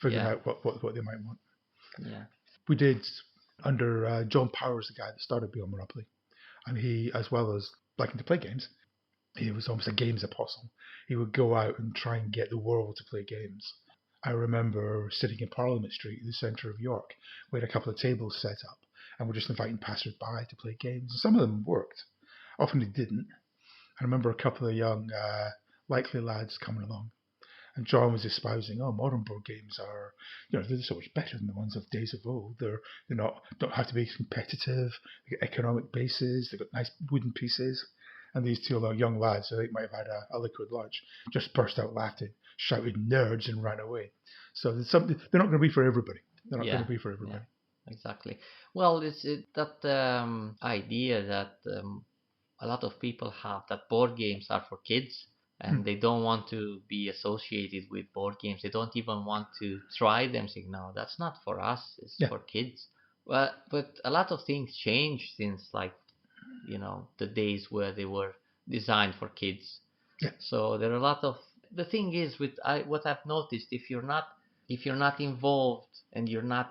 figuring out what they might want. Yeah. We did under John Powers, the guy that started Beyond Monopoly, and he, as well as liking to play games, he was almost a games apostle. He would go out and try and get the world to play games. I remember sitting in Parliament Street in the centre of York. We had a couple of tables set up, and we're just inviting passers-by to play games. And some of them worked. Often they didn't. I remember a couple of young, likely lads coming along, and John was espousing, modern board games are, they're so much better than the ones of days of old. They're not, don't have to be competitive. They got economic bases. They've got nice wooden pieces. And these two young lads, I think might have had a liquid lunch, just burst out laughing, shouted nerds, and ran away. So they're not going to be for everybody. They're not going to be for everybody. Yeah, exactly. Well, it's that idea that a lot of people have, that board games are for kids, and they don't want to be associated with board games. They don't even want to try them, saying, no, that's not for us, it's for kids. But a lot of things change since, like, the days where they were designed for kids. Yeah. So there are a lot of, the thing is with what I've noticed, if you're not involved and you're not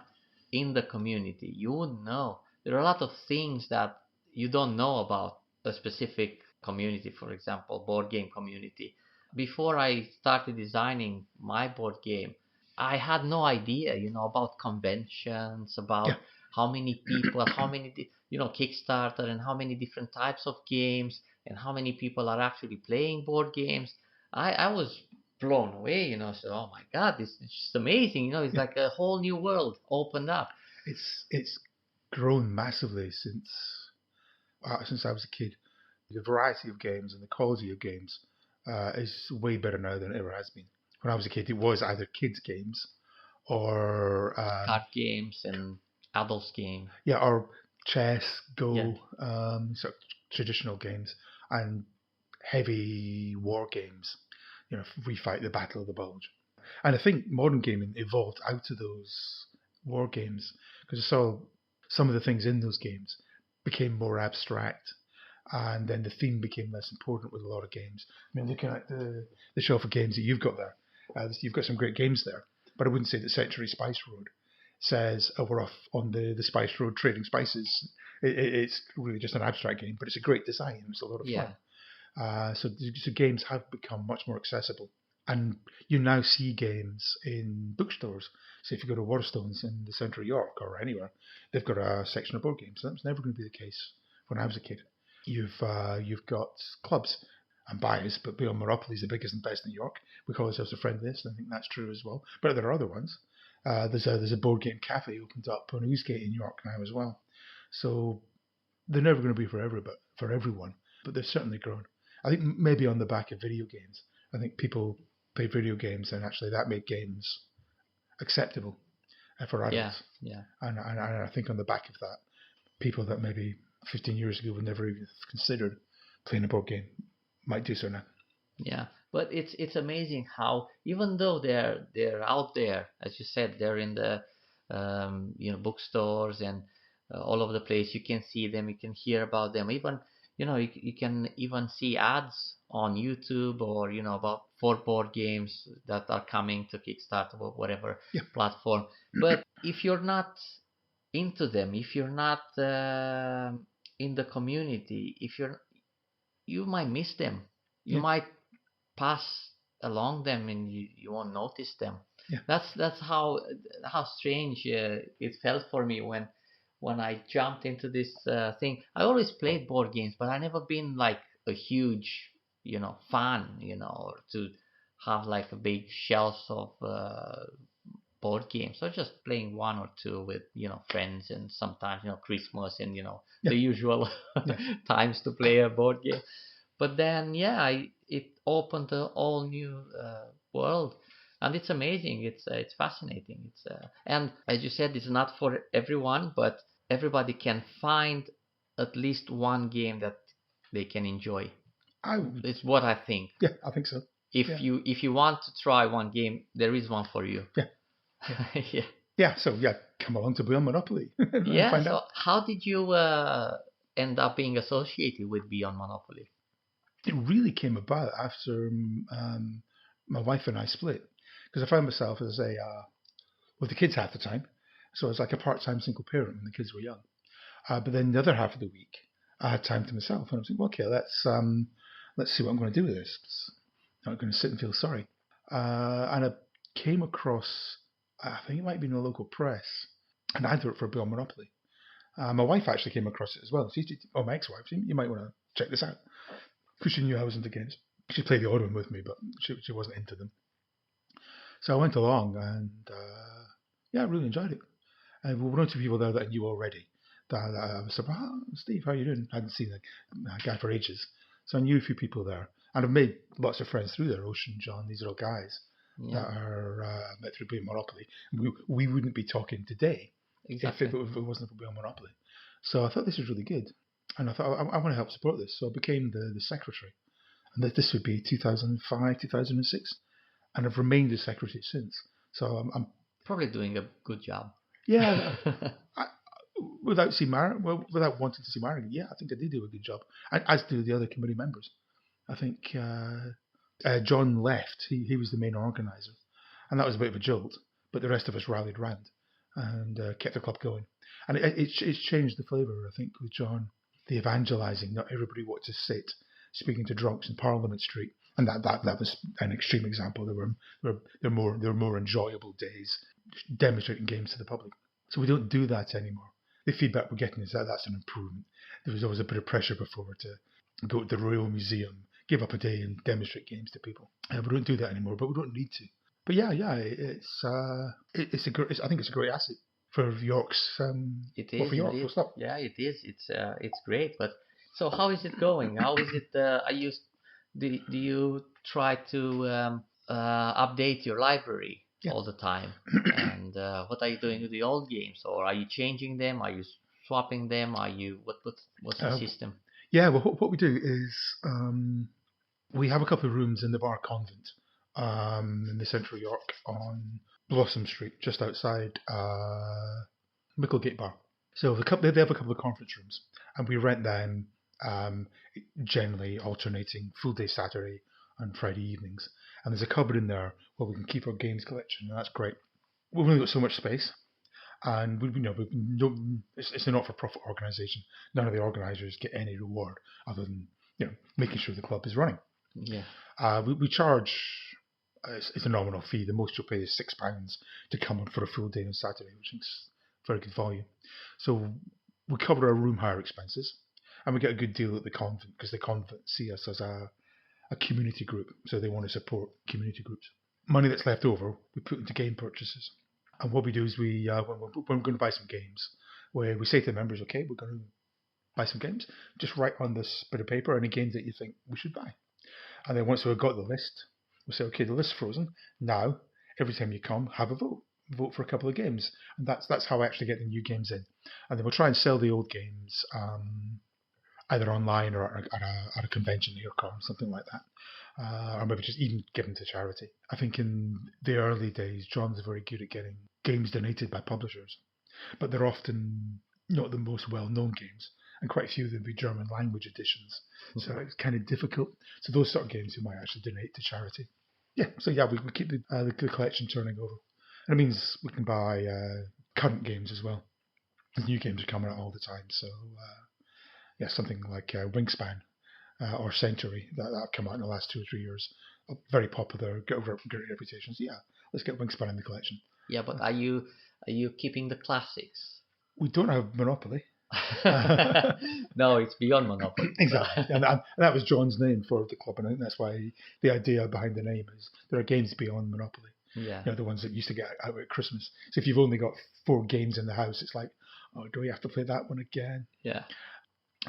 in the community, you wouldn't know. There are a lot of things that you don't know about a specific community, for example, board game community. Before I started designing my board game, I had no idea, about conventions, about how many people, how many, Kickstarter, and how many different types of games, and how many people are actually playing board games. I was blown away, so, oh my God, this is just amazing, it's like a whole new world opened up. It's grown massively since I was a kid. The variety of games and the quality of games is way better now than it ever has been. When I was a kid, it was either kids' games or card games and adults game. Yeah, or chess, Go, sort of traditional games, and heavy war games. We fight the Battle of the Bulge. And I think modern gaming evolved out of those war games, because I saw some of the things in those games became more abstract. and then the theme became less important with a lot of games. I mean, looking at the shelf of games that you've got there, you've got some great games there, but I wouldn't say that Century Spice Road says, oh, we're off on the Spice Road trading spices. It's really just an abstract game, but it's a great design. It's a lot of fun. So games have become much more accessible. And you now see games in bookstores. So if you go to Waterstones in the centre of York or anywhere, they've got a section of board games. That was never going to be the case when I was a kid. You've got clubs. I'm biased, but Beyond Monopoly is the biggest and best in York. We call ourselves a friend list. I think that's true as well. But there are other ones. There's a board game cafe opened up on Oosegate in York now as well. So they're never going to be for everyone, but they've certainly grown. I think maybe on the back of video games. I think people play video games, and actually that made games acceptable for adults. Yeah. And I think on the back of that, people that maybe 15 years ago would never even have considered playing a board game might do so now. Yeah, but it's amazing how, even though they're out there, as you said, they're in the bookstores and all over the place. You can see them, you can hear about them. Even you can even see ads on YouTube or about for board games that are coming to Kickstarter or whatever platform. But if you're not into them, if you're not in the community, you might miss them. You might pass along them and you won't notice them. That's how strange it felt for me when I jumped into this thing. I always played board games, but I never been like a huge fan, or to have like a big shelf of board games. So just playing one or two with friends, and sometimes Christmas and the usual times to play a board game. But then it opened a all new world, and it's amazing. It's fascinating. And as you said, it's not for everyone, but everybody can find at least one game that they can enjoy. It's what I think. Yeah, I think so. If you want to try one game, there is one for you. So come along to Beyond Monopoly. Find out. How did you end up being associated with Beyond Monopoly? It really came about after my wife and I split, because I found myself as with the kids half the time, so I was like a part-time single parent when the kids were young. But then the other half of the week, I had time to myself, and I was like, okay, let's see what I'm going to do with this. I'm not going to sit and feel sorry. And I came across, I think it might be in the local press, an advert for Beyond Monopoly. My wife actually came across it as well. My ex-wife, you might want to check this out, because she knew I was into games. She played the odd one with me, but she wasn't into them. So I went along, and I really enjoyed it. And we were one or two people there that I knew already. That I was like, Steve, how are you doing? I hadn't seen that guy for ages. So I knew a few people there. And I've made lots of friends through there. Ocean, John, these are all guys that are met through Beyond Monopoly. We wouldn't be talking today if it wasn't for Beyond Monopoly. So I thought this was really good. And I thought, I want to help support this. So I became the secretary. And this would be 2005, 2006. And I've remained the secretary since. So I'm probably doing a good job. Yeah. Without wanting to see Marion, I think I did do a good job. As do the other committee members. I think John left. He was the main organiser. And that was a bit of a jolt. But the rest of us rallied round and kept the club going. And it's changed the flavour, I think, with John. The evangelising. Not everybody wanted to sit speaking to drunks in Parliament Street. And that was an extreme example. There were more enjoyable days demonstrating games to the public. So we don't do that anymore. The feedback we're getting is that's an improvement. There was always a bit of pressure before to go to the Royal Museum, give up a day and demonstrate games to people. We don't do that anymore, but we don't need to. But I think it's a great asset for York's. It is. For York, it is. Stop. Yeah, it is. It's great. But so how is it going? How is it? Do you try to update your library all the time? And what are you doing with the old games? Or are you changing them? Are you swapping them? Are you what's the system? Yeah, well, what we do is we have a couple of rooms in the Bar Convent in the centre of York on Blossom Street, just outside Micklegate Bar. So they have a couple of conference rooms, and we rent them um, generally alternating full day Saturday and Friday evenings. And there's a cupboard in there where we can keep our games collection, and that's great. We've only got so much space, and it's a not-for-profit organisation. None of the organisers get any reward other than making sure the club is running. Yeah. We charge it's a nominal fee. The most you'll pay is £6 to come on for a full day on Saturday, which is very good value. So we cover our room hire expenses, and we get a good deal at the convent because the convent see us as a community group, so they want to support community groups. Money that's left over, we put into game purchases. And what we do is when we're going to buy some games, where we say to the members, okay, we're going to buy some games, just write on this bit of paper any games that you think we should buy. And then once we've got the list, we'll say, okay, the list's frozen. Now, every time you come, have a vote. Vote for a couple of games. And that's how I actually get the new games in. And then we'll try and sell the old games either online or at a convention here, or something like that. Or maybe just even give them to charity. I think in the early days, John's very good at getting games donated by publishers, but they're often not the most well-known games, and quite a few of them be German language editions, so it's kind of difficult. So those sort of games we might actually donate to charity. We keep the collection turning over, and it means we can buy current games as well. New games are coming out all the time, so something like Wingspan or Century that have come out in the last 2 or 3 years, very popular, got great reputations. Yeah, let's get Wingspan in the collection. Yeah, but are you keeping the classics? We don't have Monopoly. No, it's beyond Monopoly. Exactly, and that was John's name for the club, and I think that's why the idea behind the name is there are games beyond Monopoly. Yeah, the ones that used to get out at Christmas. So if you've only got 4 games in the house, it's like, oh, do we have to play that one again? Yeah.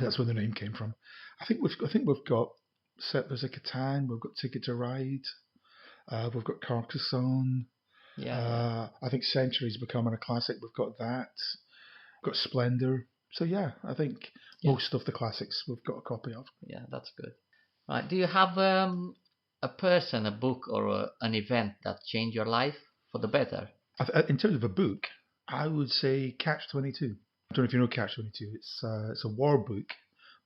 That's where the name came from. I think we've got Settlers of Catan. We've got Ticket to Ride. We've got Carcassonne. Yeah. I think Century's becoming a classic. We've got that. We've got Splendor. So yeah, I think most of the classics we've got a copy of. Yeah, that's good. Right. Do you have a person, a book, or an event that changed your life for the better? In terms of a book, I would say Catch-22. I don't know if you know Catch-22. It's a war book,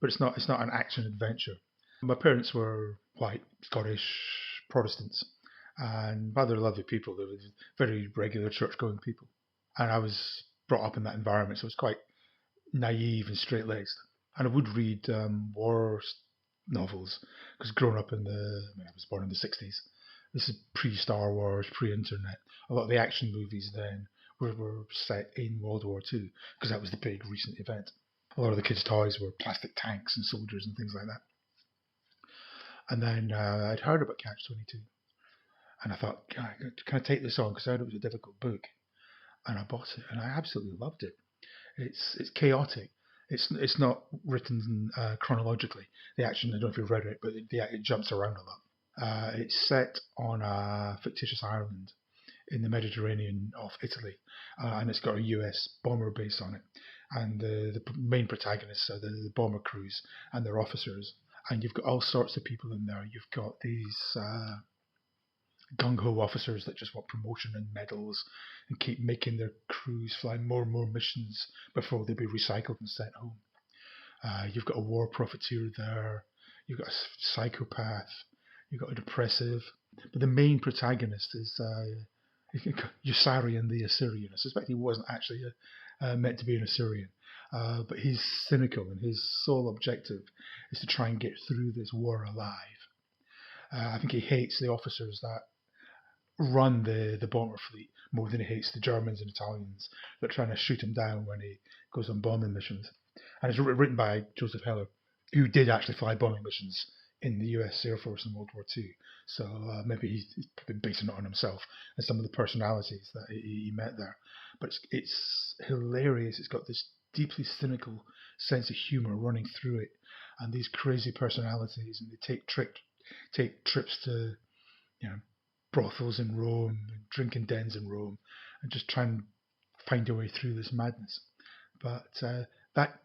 but it's not an action adventure. My parents were white Scottish Protestants and rather lovely people. They were very regular church-going people, and I was brought up in that environment, so I was quite naive and straight-laced. And I would read war novels because growing up I was born in the 60s. This is pre-Star Wars, pre-internet. A lot of the action movies then were set in World War II because that was the big recent event. A lot of the kids' toys were plastic tanks and soldiers and things like that. And then I'd heard about Catch-22, and I thought, can I take this on? Because I heard it was a difficult book, and I bought it, and I absolutely loved it. It's chaotic. It's not written chronologically. The action, I don't know if you've read it, but it jumps around a lot. It's set on a fictitious island in the Mediterranean off Italy, and it's got a US bomber base on it. And the main protagonists are the bomber crews and their officers. And you've got all sorts of people in there. You've got these gung-ho officers that just want promotion and medals and keep making their crews fly more and more missions before they be recycled and sent home. You've got a war profiteer there. You've got a psychopath. You've got a depressive. But the main protagonist is Yossarian the Assyrian. I suspect he wasn't actually meant to be an Assyrian, but he's cynical, and his sole objective is to try and get through this war alive. I think he hates the officers that run the bomber fleet more than he hates the Germans and Italians that are trying to shoot him down when he goes on bombing missions. And it's written by Joseph Heller, who did actually fly bombing missions in the US Air Force in World War II. So maybe he's probably basing it on himself and some of the personalities that he met there. But it's hilarious. It's got this deeply cynical sense of humour running through it, and these crazy personalities, and they take trips to brothels in Rome and drinking dens in Rome, and just try and find a way through this madness. But that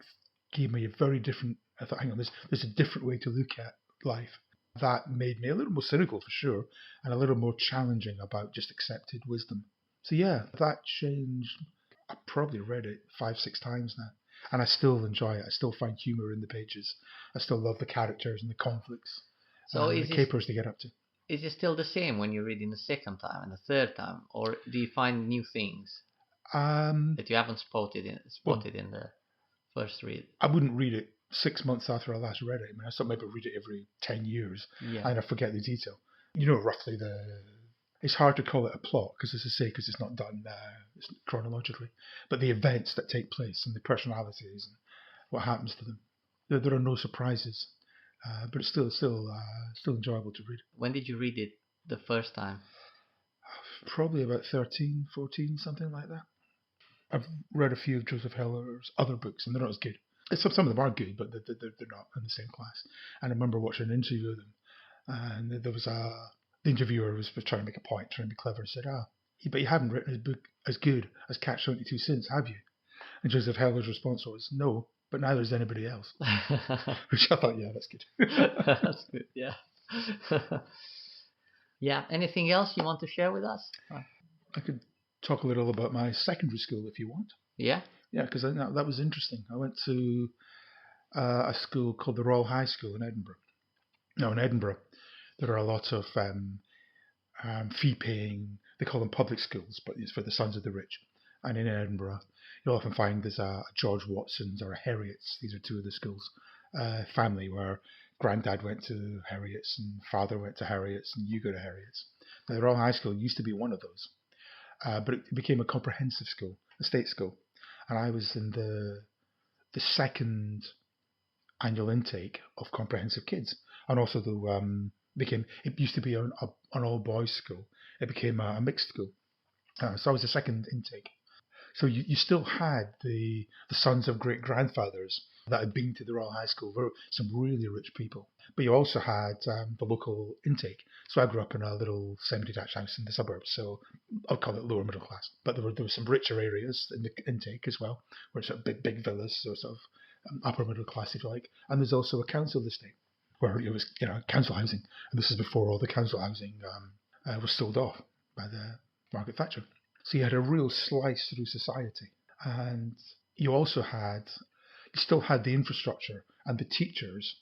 gave me a very different. I thought, hang on, there's a different way to look at life. That made me a little more cynical for sure, and a little more challenging about just accepted wisdom. So yeah, that changed. I probably read it 5-6 times now. and I still enjoy it. I still find humour in the pages. I still love the characters and the conflicts, So the capers they get up to. is it still the same when you read in the second time and the third time, or do you find new things that you haven't Well, spotted in the first read? I wouldn't read it 6 months after I last read it. I mean, I still maybe read it every 10 years, Yeah. and I forget the detail. You know, roughly it's hard to call it a plot because, as I say, because it's not done chronologically, but the events that take place and the personalities and what happens to them, there are no surprises, but it's still enjoyable to read. When did you read it the first time? Probably about 13, 14, something like that. I've read a few of Joseph Heller's other books, and they're not as good. Some of them are good, but they're not in the same class. And I remember watching an interview of them, and there was the interviewer was trying to make a point, trying to be clever, and said, but you haven't written a book as good as Catch 22 since, have you? And Joseph Heller's response was, no, but neither is anybody else. Which I thought, yeah, that's good. That's good, yeah. Yeah, anything else you want to share with us? I could talk a little about my secondary school if you want. Yeah? Yeah, because that was interesting. I went to a school called the Royal High School in Edinburgh. Now, in Edinburgh, there are a lot of fee-paying, they call them public schools, but it's for the sons of the rich. And in Edinburgh, you'll often find there's a George Watson's or a Heriot's. These are two of the schools. Family where granddad went to Heriot's and father went to Heriot's and you go to Heriot's. Now, the Royal High School used to be one of those, but it became a comprehensive school, a state school. And I was in the second annual intake of comprehensive kids, and also it used to be an all boys school. It became a mixed school, so I was the second intake. So you still had the sons of great grandfathers that had been to the Royal High School, some really rich people. But you also had the local intake. So I grew up in a little semi-detached house in the suburbs, so I'll call it lower middle class. But there were some richer areas in the intake as well, where it's sort of big villas, so sort of upper middle class, if you like. And there's also a council estate where it was council housing, and this is before all the council housing was sold off by the Margaret Thatcher. So you had a real slice through society, and you still had the infrastructure and the teachers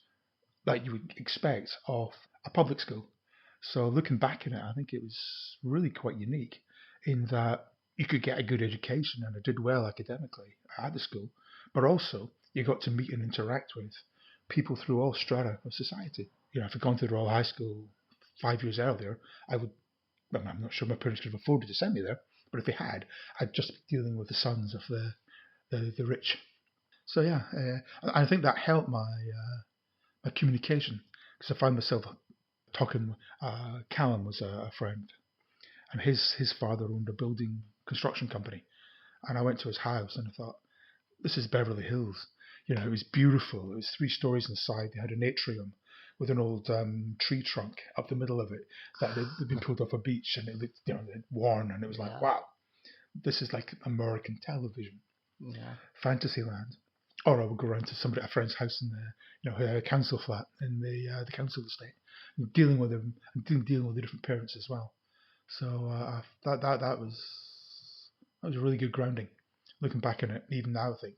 that you would expect of a public school. So looking back on it, I think it was really quite unique in that you could get a good education and I did well academically at the school, but also you got to meet and interact with people through all strata of society. If I'd gone to the Royal High School 5 years earlier, I'm not sure my parents could have afforded to send me there, but if they had, I'd just be dealing with the sons of the rich. So yeah, I think that helped my communication, because I found myself talking. Callum was a friend, and his father owned a building construction company, and I went to his house and I thought, this is Beverly Hills. It was beautiful. It was 3 stories inside. They had an atrium with an old tree trunk up the middle of it that had been pulled off a beach, and it looked, worn, and it was like, wow, this is like American television, Fantasyland. Or I would go around to a friend's house in the council flat in the council estate, and dealing with them and dealing with the different parents as well. So that was a really good grounding. Looking back on it, even now, I think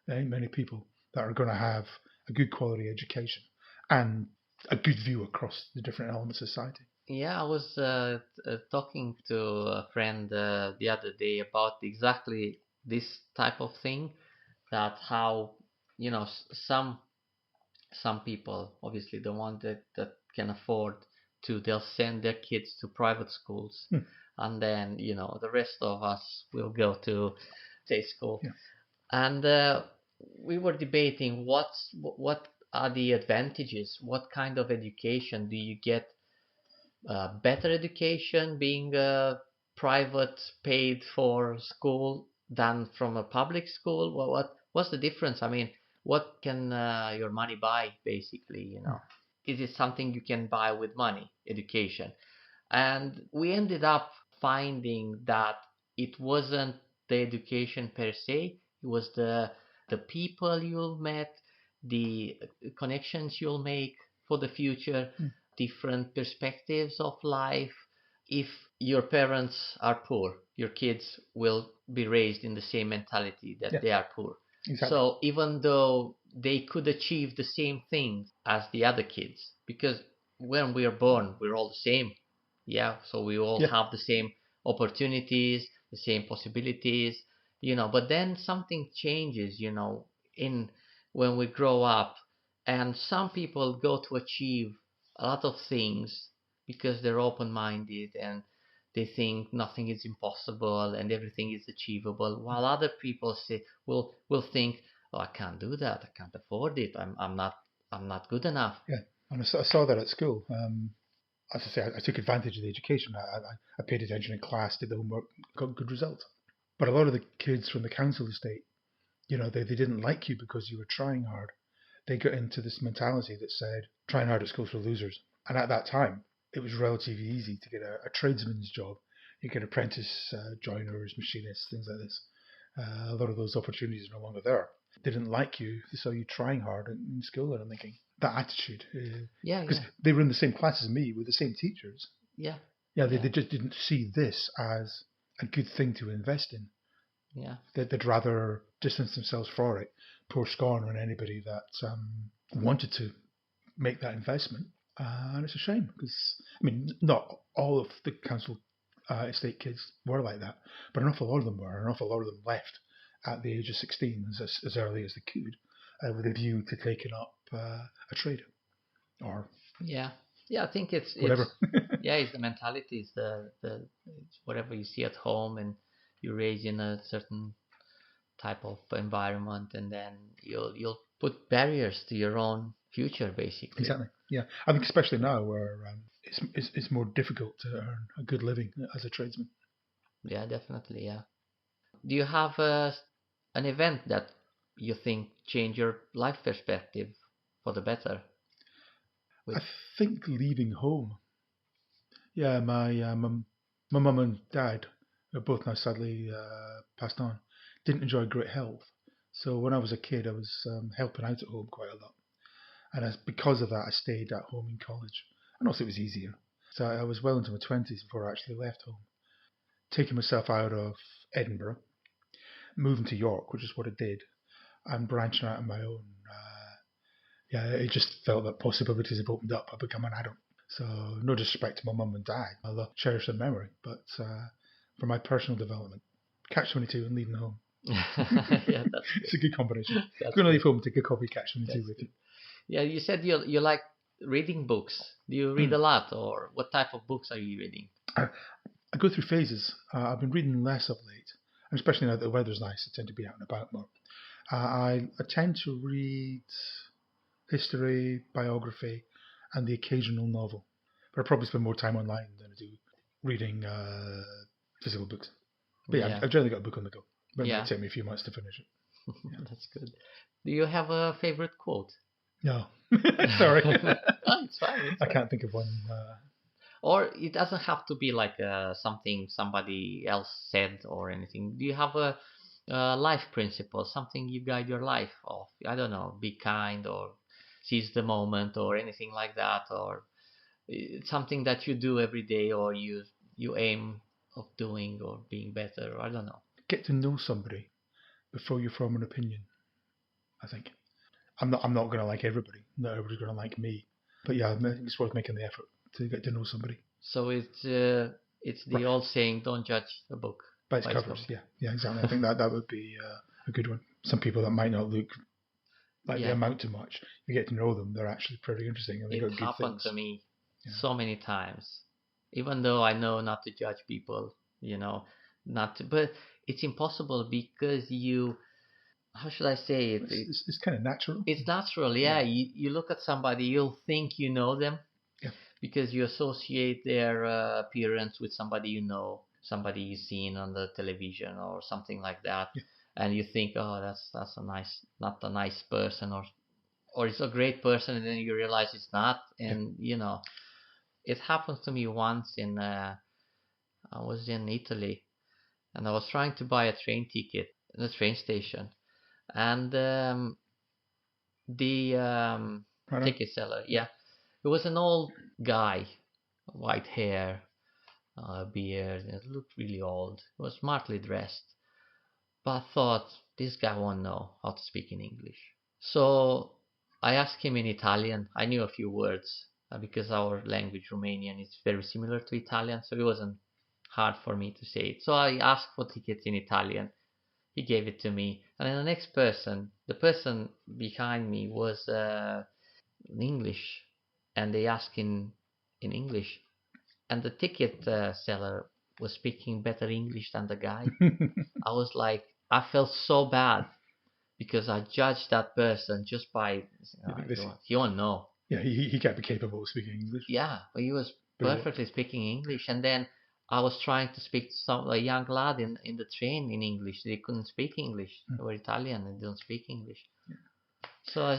there ain't many people that are going to have a good quality education and a good view across the different elements of society. Yeah, I was talking to a friend the other day about exactly this type of thing, that how some people, obviously the ones that can afford to, they'll send their kids to private schools, and then the rest of us will go to state school. And we were debating what are the advantages, what kind of education do you get, better education being a private paid for school than from a public school? What's the difference? I mean, what can your money buy, basically? Is it something you can buy with money, education? And we ended up finding that it wasn't the education per se, it was the people you'll met, the connections you'll make for the future, different perspectives of life. If your parents are poor, your kids will be raised in the same mentality that they are poor. Exactly. So even though they could achieve the same things as the other kids, because when we are born, we're all the same. Yeah, so we all Yeah. have the same opportunities, the same possibilities, but then something changes, in when we grow up, and some people go to achieve a lot of things because they're open-minded and they think nothing is impossible and everything is achievable, while other people will think, oh, I can't do that, I can't afford it, I'm not good enough. Yeah. And I saw that at school. As I say, I took advantage of the education. I paid attention in class, did the homework, got good results. But a lot of the kids from the council estate, they didn't like you because you were trying hard. They got into this mentality that said, trying hard at school's for losers. And at that time, it was relatively easy to get a tradesman's job. You get apprentice joiners, machinists, things like this. A lot of those opportunities are no longer there. They didn't like you, they saw you trying hard in school, and I'm thinking, that attitude, Yeah, because yeah, they were in the same class as me with the same teachers. yeah, Yeah, they, yeah, they just didn't see this as a good thing to invest in. yeah, They'd rather distance themselves from it, pour scorn on anybody that wanted to make that investment. And it's a shame because, I mean, not all of the council estate kids were like that, but an awful lot of them were. An awful lot of them left at the age of 16 as early as they could with a view to taking up a trade or yeah, yeah. I think it's whatever. yeah, it's the mentality, it's it's whatever you see at home, and you raise in a certain type of environment, and then you'll put barriers to your own future, basically. Exactly. Yeah. I think especially now where it's more difficult to earn a good living as a tradesman. Yeah, definitely. Yeah. Do you have an event that you think changed your life perspective for the better? With I think leaving home. Yeah, my mum and dad are both now sadly passed on. Didn't enjoy great health, so when I was a kid, I was helping out at home quite a lot, and because of that, I stayed at home in college, and also it was easier. So I was well into my 20s before I actually left home, taking myself out of Edinburgh, moving to York, which is what I did, and branching out on my own. Yeah, it just felt that possibilities have opened up. I've become an adult. So, no disrespect to my mum and dad, I'll cherish their memory. But for my personal development, Catch 22 and leaving home. yeah, that's It's good. a good combination. If That's you're going to good. leave home, take a copy of Catch 22 That's with good. you. Yeah, you said you like reading books. Do you read Mm. a lot, or what type of books are you reading? I, I go through phases. I've been reading less of late, and especially now that the weather's nice, I tend to be out and about more. I tend to read history, biography, and the occasional novel. But I probably spend more time online than I do reading physical books. But yeah, Yeah, I've generally got a book on the go. But it might yeah, take me a few months to finish it. Yeah. that's good. Do you have a favorite quote? No, sorry, Oh, it's fine. It's I fine. can't think of one. Or it doesn't have to be like something somebody else said or anything. Do you have a life principle, something you guide your life off? I don't know, be kind or seize the moment or anything like that, or it's something that you do every day or you aim of doing or being better. Or I don't know. Get to know somebody before you form an opinion. I think I'm not going to like everybody. Not everybody's going to like me. But yeah, I think it's worth making the effort to get to know somebody So it's the Right. old saying, don't judge a book by its by its covers. cover. Yeah, yeah, exactly. I think that would be a good one. Some people that might not look like they Yeah, amount to much. You get to know them; they're actually pretty interesting, and they it got good happened to things. me Yeah. so many times. Even though I know not to judge people, not to, but it's impossible because how should I say it? It's kind of natural. It's natural, Yeah, yeah. You look at somebody, you'll think you know them yeah, because you associate their appearance with somebody you know, somebody you've seen on the television or something like that, yeah, and you think, oh, that's a nice, not a nice person, or it's a great person, and then you realize it's not, yeah. and it happened to me once I was in Italy, and I was trying to buy a train ticket in the train station, and the Right on. ticket seller, yeah, it was an old guy, white hair, beard, and it looked really old. He was smartly dressed, but I thought this guy won't know how to speak in English. So I asked him in Italian. I knew a few words because our language, Romanian, is very similar to Italian, so it wasn't hard for me to say it. So I asked for tickets in Italian. He gave it to me, and then the next person, the person behind me, was in English, and they asked in English, and the ticket seller was speaking better English than the guy. I was like, I felt so bad because I judged that person just by This, you don't know. yeah, he can't be capable of speaking English. Yeah, but he was But perfectly speaking English, and then I was trying to speak to a young lad in the train in English. They couldn't speak English. They were Italian and they don't speak English. So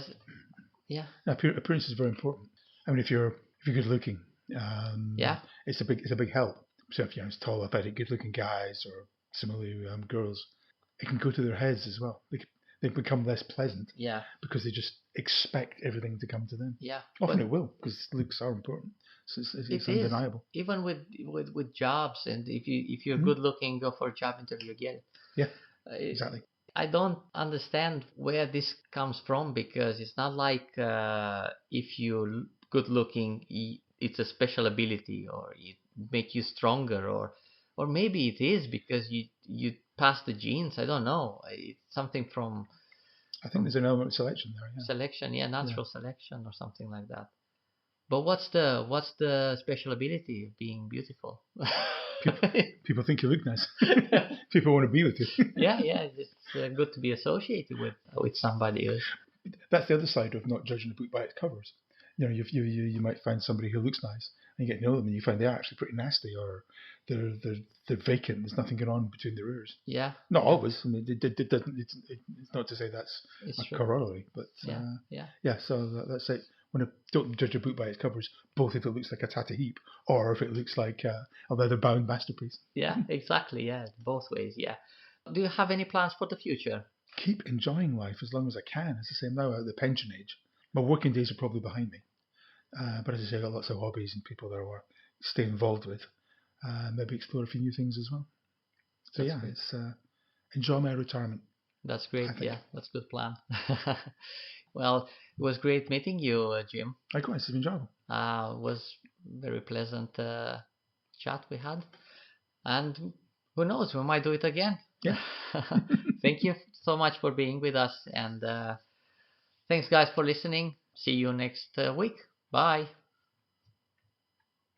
yeah, appearance is very important. I mean, if you're good looking, yeah, it's a big help. So if it's tall, athletic, good looking guys or similarly girls, it can go to their heads as well. They become less pleasant yeah, because they just expect everything to come to them. yeah. Often But it will, because looks are important. So it it's is undeniable. even with jobs, and if you're Mhm. good looking, go for a job interview, get it. Yeah, Uh, exactly. I don't understand where this comes from because it's not like if you're good looking, it's a special ability or it make you stronger, or maybe it is because you pass the genes. I don't know. It's something I think from there's an element of selection there. selection, yeah, Yeah. natural selection or something like that. But what's the special ability of being beautiful? People think you look nice. People want to be with you. Yeah, yeah, it's good to be associated with somebody else. That's the other side of not judging a book by its covers. You might find somebody who looks nice, and you get to know them, and you find they're actually pretty nasty, or they're vacant. There's nothing going on between their ears. Yeah, Not yeah, always. I mean, it doesn't. It's not to say that's it's a true. corollary, but Yeah, yeah, yeah. So that's it. When don't judge a book by its covers, both if it looks like a tatty heap or if it looks like a leather-bound masterpiece. yeah, exactly. Yeah, both ways. Yeah. Do you have any plans for the future? Keep enjoying life as long as I can. As I say, I'm now at the pension age. My working days are probably behind me. But as I say, I've got lots of hobbies and people that I want to stay involved with. Maybe explore a few new things as well. So That's yeah, great. it's enjoy my retirement, That's great. I think. Yeah, that's a good plan. Well, it was great meeting you, Jim. Likewise, it's been enjoyable. It was very pleasant chat we had, and who knows, we might do it again. Yeah. Thank you so much for being with us, and thanks, guys, for listening. See you next week. Bye.